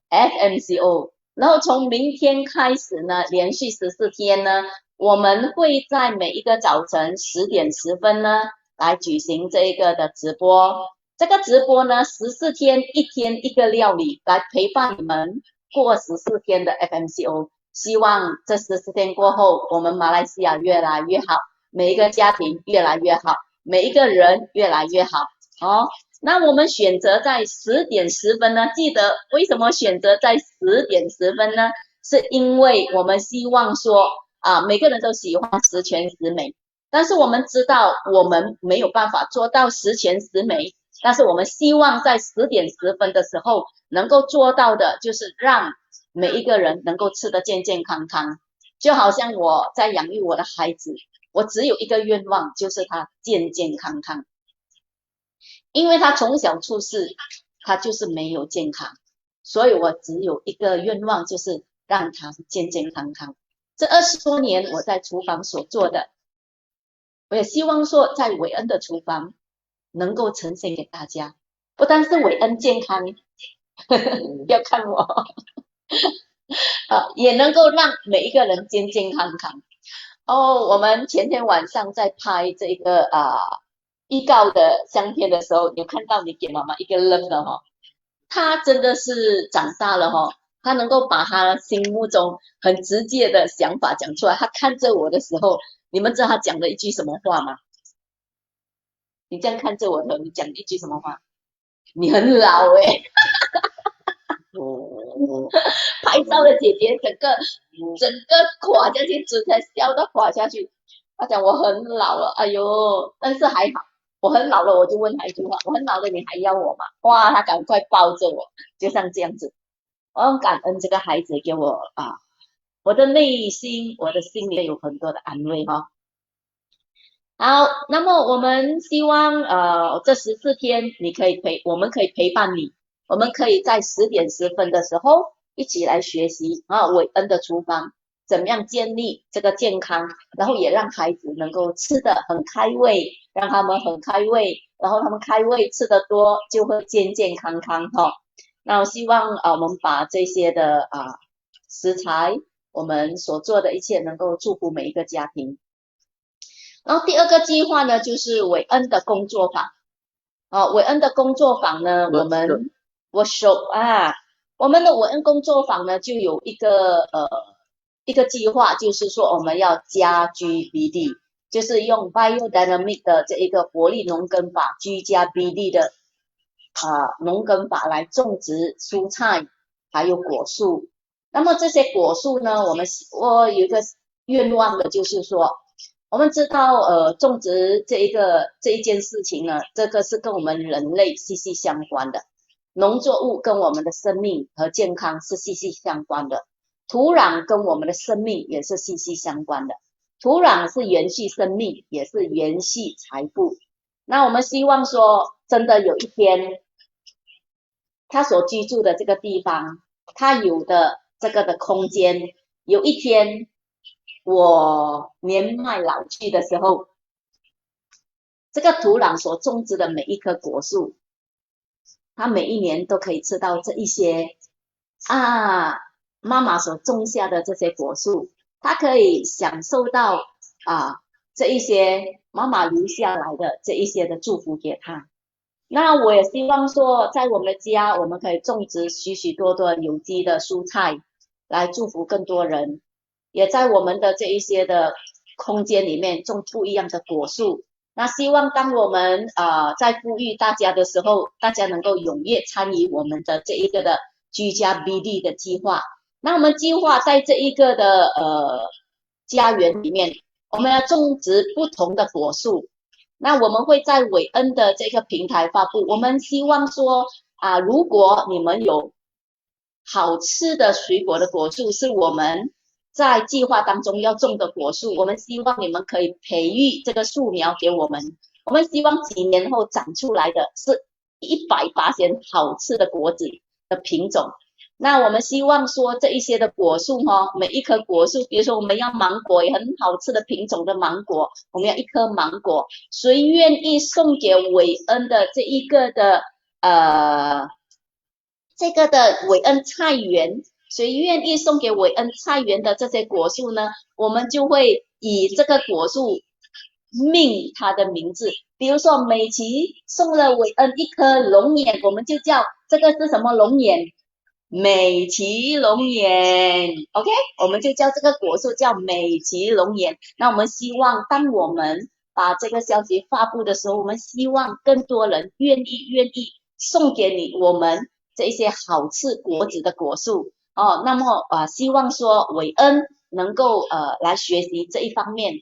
FMCO， 然后从明天开始呢，连续14天呢，我们会在每一个早晨10点10分呢来举行这一个的直播。这个直播呢14天，一天一个料理来陪伴你们过14天的 FMCO。希望这14天过后，我们马来西亚越来越好，每一个家庭越来越好，每一个人越来越好那我们选择在10点10分呢，记得为什么选择在10点10分呢？是因为我们希望说每个人都喜欢十全十美，但是我们知道我们没有办法做到十全十美，但是我们希望在10点10分的时候能够做到的就是让每一个人能够吃得健健康康。就好像我在养育我的孩子，我只有一个愿望，就是他健健康康，因为他从小出世他就是没有健康，所以我只有一个愿望，就是让他健健康康。这20多年我在厨房所做的，我也希望说在韦恩的厨房能够呈现给大家，不单是韦恩健康要看我也能够让每一个人健健康康我们前天晚上在拍这个预告的相片的时候，有看到你给妈妈一个扔的他真的是长大了他能够把他心目中很直接的想法讲出来。他看着我的时候，你们知道他讲了一句什么话吗？你这样看着我的，你讲一句什么话？你很老拍照的姐姐整个垮下去，嘴才笑到垮下去。他讲我很老了，哎呦，但是还好，我很老了，我就问他一句话，我很老了你还要我吗？哇，他赶快抱着我，就像这样子。我很感恩这个孩子给我我的内心，我的心里有很多的安慰好，那么我们希望这14天我们可以陪伴你，我们可以在10点10分的时候一起来学习韦恩的厨房怎么样建立这个健康，然后也让孩子能够吃得很开胃，让他们很开胃，然后他们开胃吃得多就会健健康康那我希望我们把这些的食材，我们所做的一切能够祝福每一个家庭。然后第二个计划呢，就是韦恩的工作坊韦恩的工作坊呢，我们我们的韦恩工作坊呢就有一个计划，就是说我们要加 GBD， 就是用 biodynamic 的这一个活力农耕法，居家 BD 的农耕法来种植蔬菜还有果树。那么这些果树呢，我有一个愿望的就是说，我们知道种植这一件事情呢，这个是跟我们人类息息相关的，农作物跟我们的生命和健康是息息相关的，土壤跟我们的生命也是息息相关的，土壤是延续生命，也是延续财富。那我们希望说真的有一天他所居住的这个地方，他有的这个的空间，有一天我年迈老去的时候，这个土壤所种植的每一棵果树，他每一年都可以吃到这一些妈妈所种下的这些果树，他可以享受到这一些妈妈留下来的这一些的祝福给他。那我也希望说，在我们的家，我们可以种植许许多多有机的蔬菜，来祝福更多人。也在我们的这一些的空间里面种不一样的果树。那希望当我们在呼吁大家的时候，大家能够踊跃参与我们的这一个的居家 BD 的计划。那我们计划在这一个的家园里面，我们要种植不同的果树。那我们会在韦恩的这个平台发布。我们希望说如果你们有好吃的水果的果树，是我们在计划当中要种的果树，我们希望你们可以培育这个树苗给我们。我们希望几年后长出来的是100%好吃的果子的品种。那我们希望说这一些的果树每一棵果树，比如说我们要芒果，也很好吃的品种的芒果，我们要1颗芒果，谁愿意送给韦恩的这一个的韦恩菜园，谁愿意送给韦恩菜园的这些果树呢？我们就会以这个果树命它的名字。比如说美琪送了韦恩1颗龙眼，我们就叫这个是什么龙眼？美琪龙眼 ，OK， 我们就叫这个果树叫美琪龙眼。那我们希望当我们把这个消息发布的时候，我们希望更多人愿意送给我们这些好吃果子的果树那么希望说韦恩能够来学习这一方面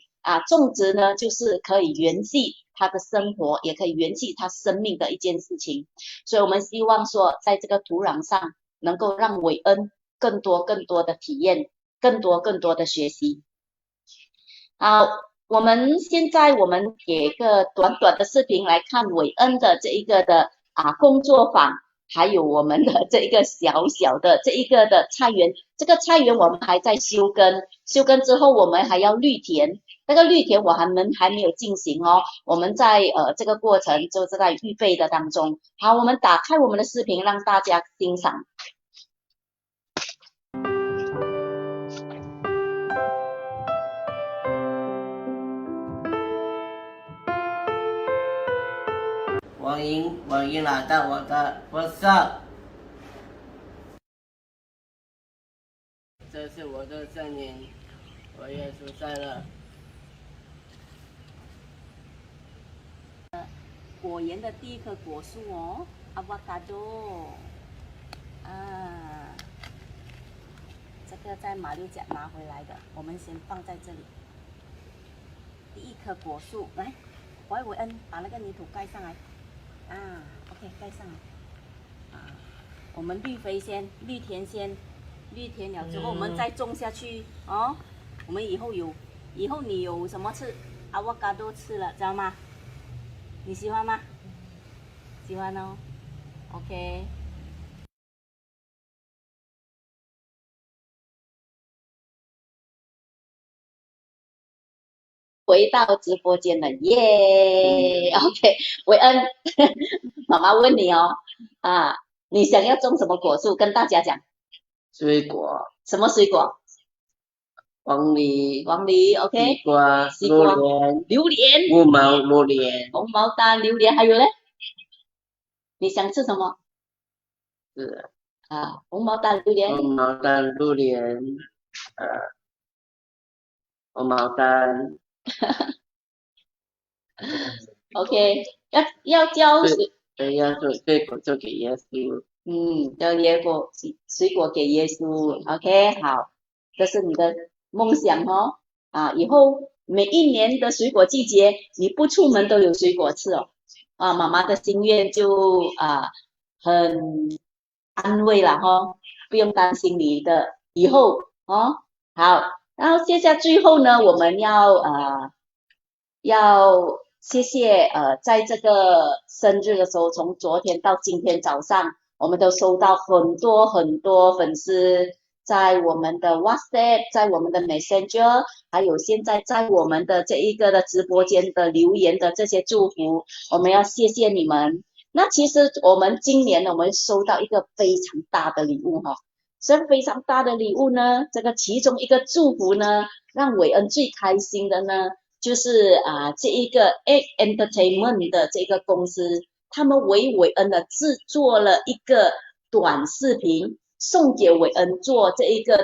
种植呢就是可以延续他的生活，也可以延续他生命的一件事情。所以我们希望说在这个土壤上能够让韦恩更多的体验，更多的学习。我们现在给一个短短的视频来看韦恩的这一个的工作坊，还有我们的这一个小小的这一个的菜园。这个菜园我们还在修根之后我们还要绿田，那个绿田还没有进行我们在这个过程就是在预备的当中。好，我们打开我们的视频让大家欣赏。欢迎来到我的播上。这是我的圣灵，我耶稣在了。果园的第一棵果树avocado 这个在马六甲拿回来的，我们先放在这里。第一棵果树，来，韦恩把那个泥土盖上来，OK， 盖上来。我们绿肥先，绿田了之后，我们再种下去我们以后你有什么吃，avocado吃了，知道吗？你喜欢吗？喜欢OK。回到直播间了，耶！OK， 韦恩，妈妈问你你想要种什么果树？跟大家讲。水果。什么水果？黄梨 ，OK。西瓜，榴莲，红毛丹，榴莲，还有呢？你想吃什么？是红毛丹，榴莲。红毛丹，榴莲，红毛丹。OK， 要交要做水果就给耶稣。交水果给耶稣 ，OK， 好，这是你的梦想以后每一年的水果季节，你不出门都有水果吃妈妈的心愿就很安慰了不用担心你的以后好，然后接下最后呢，我们要谢谢在这个生日的时候，从昨天到今天早上，我们都收到很多粉丝在我们的 WhatsApp， 在我们的 Messenger， 还有现在在我们的这一个的直播间的留言的这些祝福，我们要谢谢你们。那其实我们今年我们收到一个非常大的礼物是非常大的礼物呢，这个其中一个祝福呢，让韦恩最开心的呢，就是这一个 Egg Entertainment 的这个公司，他们为韦恩呢制作了一个短视频，送给韦恩做这一个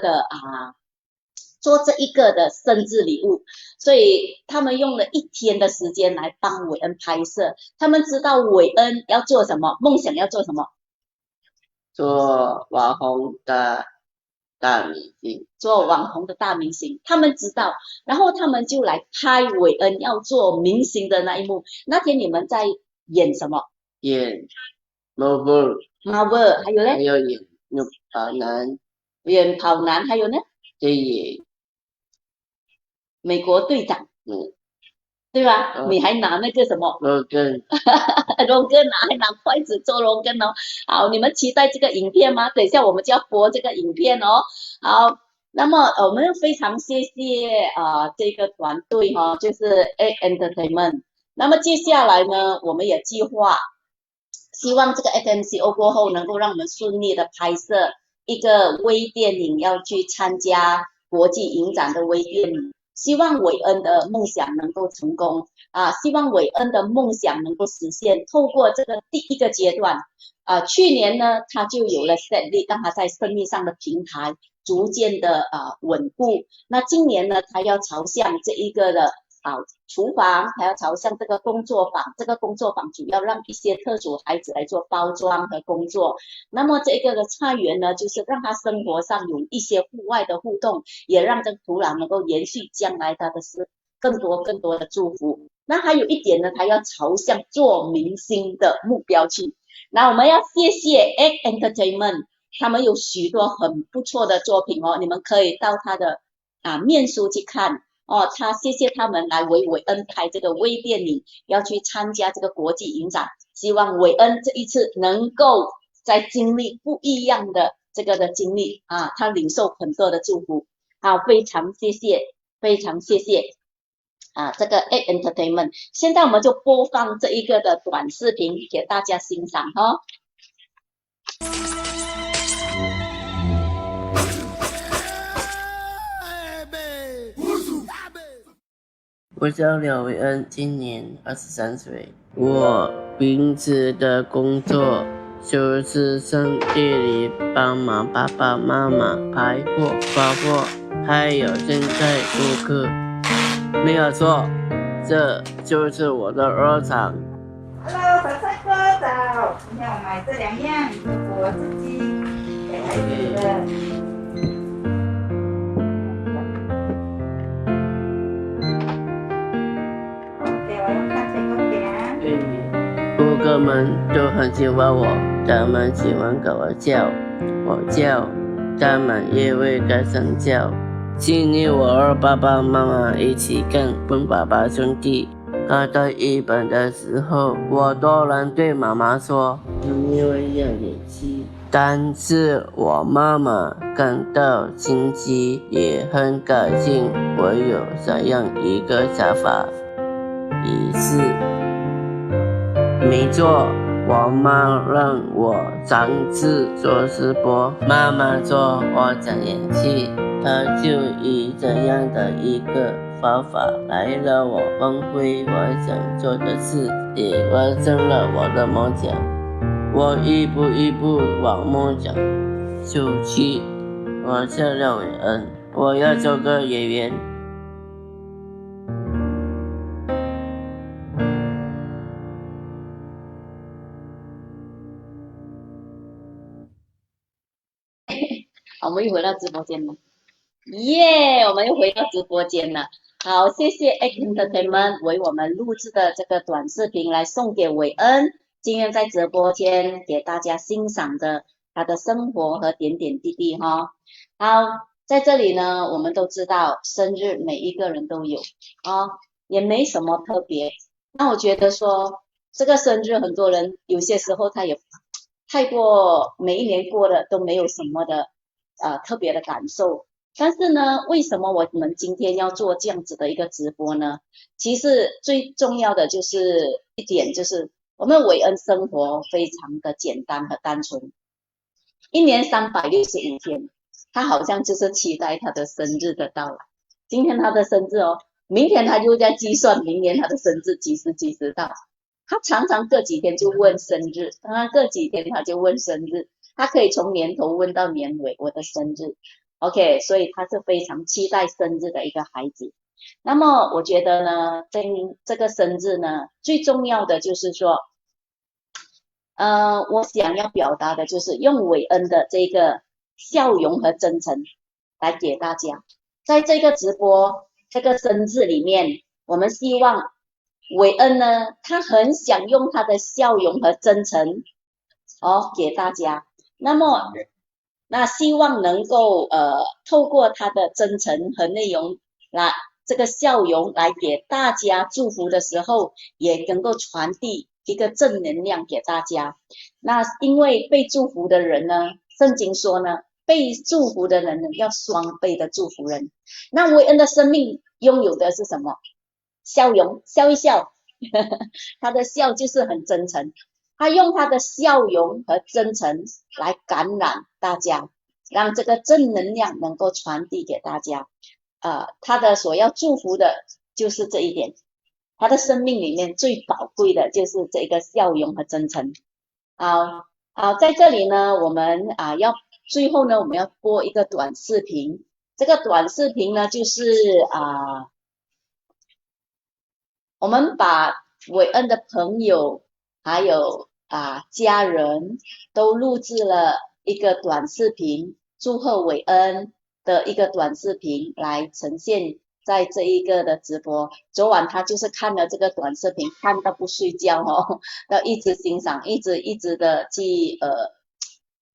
的生日礼物，所以他们用了1天的时间来帮韦恩拍摄。他们知道韦恩要做什么，梦想要做什么，做网红的大明星。做网红的大明星，他们知道，然后他们就来拍韦恩要做明星的那一幕。那天你们在演什么演 Marvel， ？Marvel， 还有呢？还有演跑男，演跑男，还有呢？对演美国队长，嗯对吧？嗯你还拿那个什么罗根，龙根还拿筷子做龙根哦。好，你们期待这个影片吗？等一下我们就要播这个影片哦。好，那么我们非常谢谢这个团队就是 A Entertainment。那么接下来呢，我们也计划，希望这个 FMCO 过后能够让我们顺利的拍摄一个微电影，要去参加国际影展的微电影。希望韦恩的梦想能够成功希望韦恩的梦想能够实现。透过这个第一个阶段去年呢，他就有了 set 力，让他在生意上的平台逐渐的稳固。那今年呢，他要朝向这一个的厨房，还要朝向这个工作坊。这个工作坊主要让一些特殊孩子来做包装和工作。那么这个的菜园呢，就是让他生活上有一些户外的互动，也让这个土壤能够延续将来他的更多的祝福。那还有一点呢，他要朝向做明星的目标去。那我们要谢谢 Egg Entertainment， 他们有许多很不错的作品你们可以到他的面书去看。他谢谢他们来为韦恩拍这个微电影，要去参加这个国际影展。希望韦恩这一次能够再经历不一样的这个的经历他领受很多的祝福。好，非常谢谢这个 A Entertainment。 现在我们就播放这一个的短视频给大家欣赏我叫廖伟恩，今年23岁。我平时的工作就是圣地里帮忙爸爸妈妈排货、发货，还有现在顾客。没有错，这就是我的日常。 Hello， 早餐哥早！今天我买这2样，我自己给孩子的。OK， 我用看成功点。顾客们都很喜欢我，他们喜欢跟我叫，我叫，他们也会跟声叫。今年我和爸爸妈妈一起跟爸爸兄弟看到日本的时候，我突然对妈妈说：“你会要演戏。”但是我妈妈感到惊奇，也很高兴我有这样一个想法。于是，没错，我妈让我尝试做直播。妈妈说我想演戏，她就以这样的一个方法来让我发挥我想做的事，也完成了我的梦想。我一步一步往梦想走去。我叫廖伟恩，我要做个演员。我们又回到直播间了，我们又回到直播间了。好，谢谢 Egg Entertainment 为我们录制的这个短视频来送给韦恩，今天在直播间给大家欣赏的他的生活和点点滴滴好，在这里呢，我们都知道生日每一个人都有也没什么特别。那我觉得说这个生日很多人有些时候他也太过每一年过的都没有什么的特别的感受。但是呢，为什么我们今天要做这样子的一个直播呢？其实最重要的就是一点，就是我们韦恩生活非常的简单和单纯，一年365天，他好像就是期待他的生日的到来。今天他的生日明天他就在计算明年他的生日几时到。他常常隔几天就问生日，隔几天他就问生日，他可以从年头问到年尾我的生日。OK， 所以他是非常期待生日的一个孩子。那么我觉得呢，这个生日呢，最重要的就是说，我想要表达的就是用韦恩的这个笑容和真诚来给大家，在这个直播这个生日里面，我们希望韦恩呢，他很想用他的笑容和真诚给大家。那么那希望能够透过他的真诚和内容来这个笑容来给大家祝福的时候，也能够传递一个正能量给大家。那因为被祝福的人呢，圣经说呢，被祝福的人呢要双倍的祝福人。那韦恩的生命拥有的是什么？笑容，笑一笑他的笑就是很真诚，他用他的笑容和真诚来感染大家，让这个正能量能够传递给大家。他的所要祝福的就是这一点，他的生命里面最宝贵的就是这个笑容和真诚。在这里呢，我们最后呢，我们要播一个短视频。这个短视频呢，就是我们把韦恩的朋友还有家人都录制了一个短视频，祝贺韦恩的一个短视频来呈现在这一个的直播。昨晚他就是看了这个短视频，看到不睡觉要一直欣赏，一直的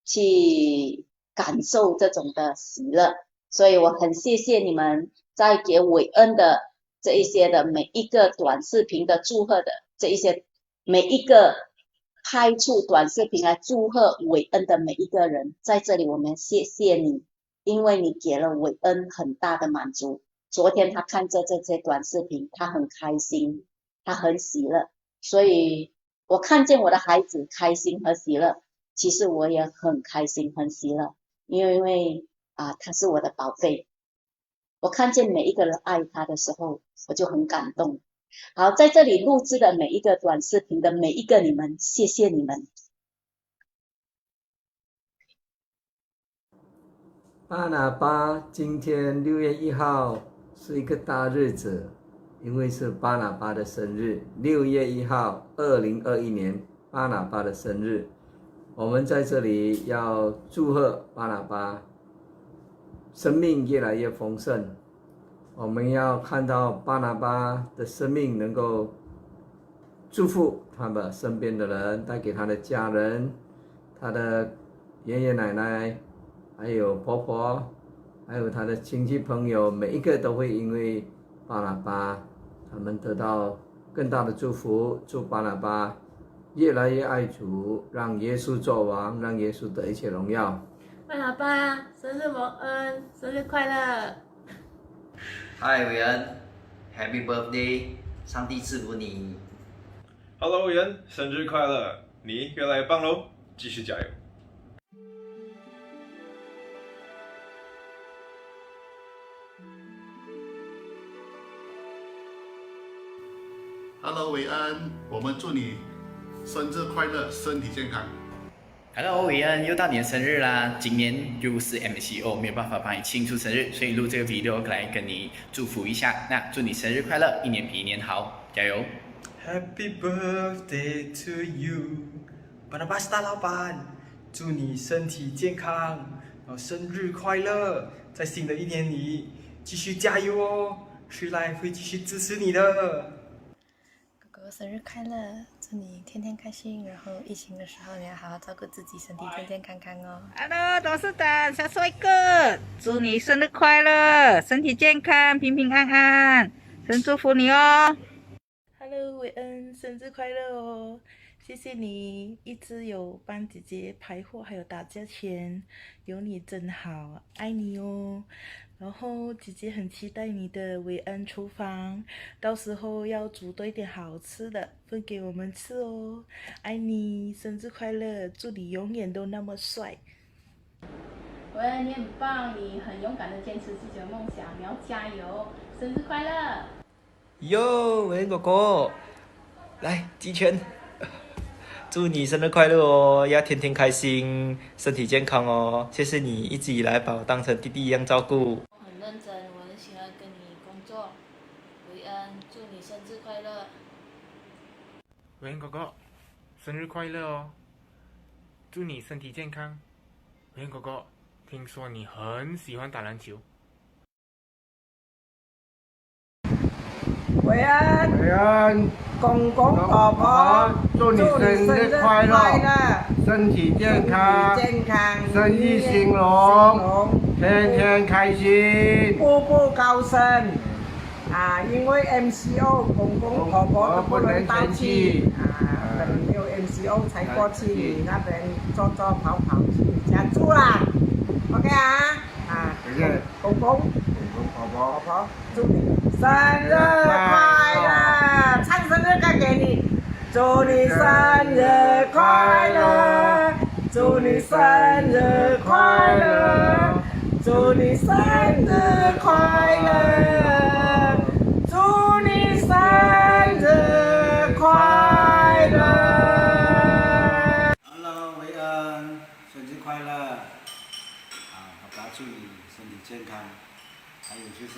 去感受这种的喜乐。所以我很谢谢你们在给韦恩的这一些的每一个短视频的祝贺的这一些每一个拍出短视频来祝贺韦恩的每一个人，在这里我们谢谢你，因为你给了韦恩很大的满足。昨天他看着这些短视频，他很开心，他很喜乐，所以我看见我的孩子开心和喜乐，其实我也很开心很喜乐，因为他是我的宝贝，我看见每一个人爱他的时候，我就很感动。好，在这里录制的每一个短视频的每一个你们，谢谢你们。巴拿巴今天6月1号是一个大日子，因为是巴拿巴的生日。6月1号，2021年巴拿巴的生日，我们在这里要祝贺巴拿巴生命越来越丰盛。我们要看到巴拿巴的生命能够祝福他们身边的人，带给他的家人、他的爷爷奶奶，还有婆婆，还有他的亲戚朋友，每一个都会因为巴拿巴他们得到更大的祝福。祝巴拿巴越来越爱主，让耶稣作王，让耶稣得一切荣耀。巴拿巴生日蒙恩，生日快乐！嗨，韦恩 ，Happy Birthday！ 上帝赐福你。Hello， 韦恩，生日快乐！你越来越棒喽，继续加油！ Hello， 韦恩，我们祝你生日快乐，身体健康。Hello， 韦恩，又到你的生日啦！今年又是 MCO， 没有办法帮你庆祝生日，所以录这个 video 来跟你祝福一下。那祝你生日快乐，一年比一年好，加油 ！Happy birthday to you， 巴拿巴斯大老板，祝你身体健康，生日快乐！在新的一年里继续加油哦，谁来会继续支持你的。 哥哥生日快乐！祝你天天开心，然后疫情的时候你要好好照顾自己，身体健健康康哦。Hello， 董事长小帅哥，祝你生日快乐，身体健康，平平安安，神祝福你哦。Hello， 韦恩，生日快乐哦！谢谢你一直有帮姐姐排货，还有打价钱，有你真好，爱你哦。 然后姐姐很期待你的韦恩厨房，到时候要煮多一点好吃的分给我们吃哦。爱你，生日快乐！祝你永远都那么帅。韦恩，你很棒，你很勇敢的坚持自己的梦想，你要加油！生日快乐！哟，韦恩哥哥，来击拳。祝你生日快乐哦，要天天开心，身体健康哦。谢谢你一直以来把我当成弟弟一样照顾。很认真，我很喜欢跟你工作。韦恩，祝你生日快乐！韦恩哥哥，生日快乐哦！祝你身体健康。韦恩哥哥，听说你很喜欢打篮球。韦恩，公公婆婆，祝你生日快乐，身体健康，生意兴隆，天天开心，步步高升。因为 MCO 公公婆婆都不能到去等没有 MCO 才过去你那边走走跑跑去家住啦。OK 公公婆婆，祝你生日快乐！唱生日歌给你，祝你生日快乐，祝你生日快乐，祝你生日快乐，祝你生日快乐。Hello， 韦恩，生日快乐！爸爸祝你身体健康，还有就是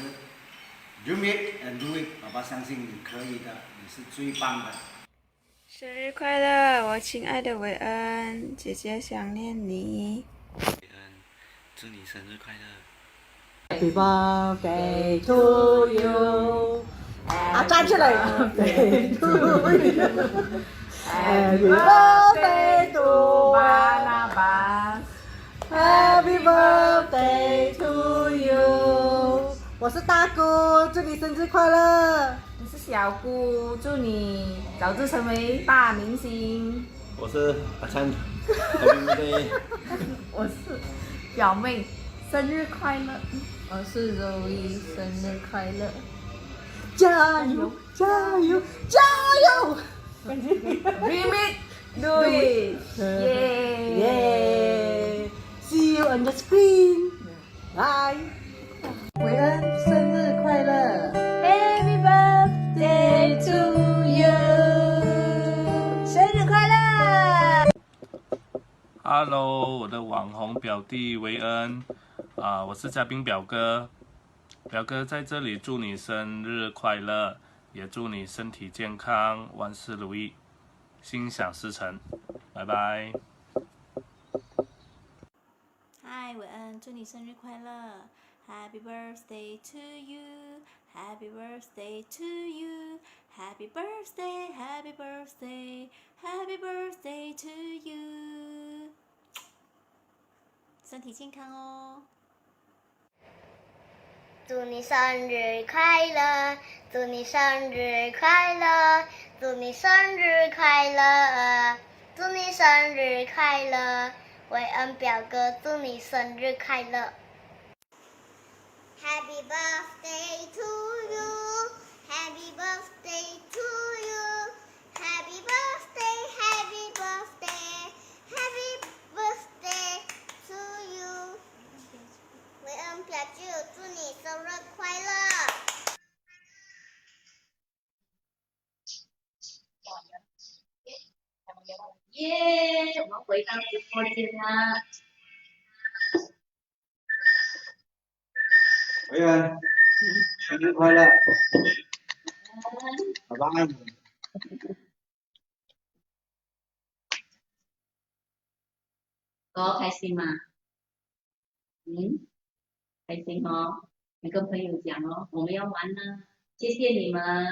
dream it and do it， 爸爸相信你可以的，你是最棒的。生日快乐，我亲爱的韦恩，姐姐想念你。韦恩，祝你生日快乐。 Happy birthday to you。站起来。Happy birthday to Barnabas。Happy birthday to you。我是大姑，祝你生日快乐。我是小姑，祝你早日成为大明星。我是阿灿，Happy birthday。我是表妹，生日快乐。我是周一，生日快乐。加油，加油，加油 ！Dream it, do it, yeah! See you on the screen. Bye. 韦恩，生日快乐 ！Happy birthday to you， 生日快乐 ！Hello， 我的网红表弟韦恩，我是嘉宾表哥。表哥在这里祝你生日快乐，也祝你身体健康，万事如意，心想事成。拜拜。嗨，韦恩，祝你生日快乐 ！Happy birthday to you, Happy birthday to you, Happy birthday, Happy birthday, Happy birthday to you。身体健康哦！祝你生日快乐，祝你生日快乐，祝你生日快乐，祝你生日快乐，韦恩表哥祝你生日快乐。Happy birthday to you, Happy birthday to you, Happy birthday, Happy birthday, Happy birthday to you。韦恩表舅，祝你生日快乐！耶！我们回到直播间啦。韦恩，生日快乐！爸爸爱你。开心吗？开心哦！你跟朋友讲哦，我们要玩呢，谢谢你们。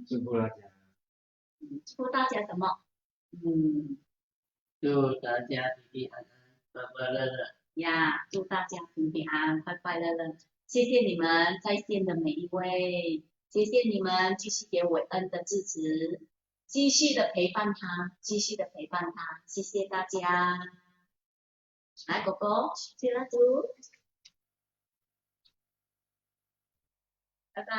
祝福大家。祝大家什么？祝大家平平安安，快快乐乐。呀，祝大家平平安安，快快乐乐。谢谢你们在线的每一位，谢谢你们继续给韦恩的支持，继续的陪伴他，继续的陪伴他，谢谢大家。来，狗狗，谢蜡烛，拜拜。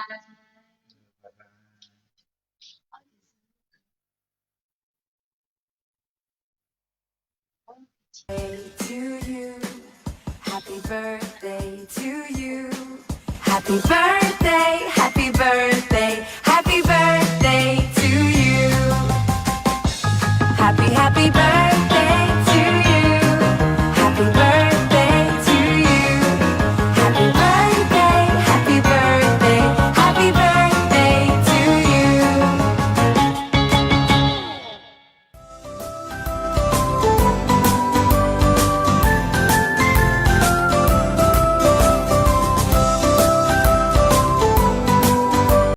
To you, happy birthday to you. Happy birthday, happy birthday,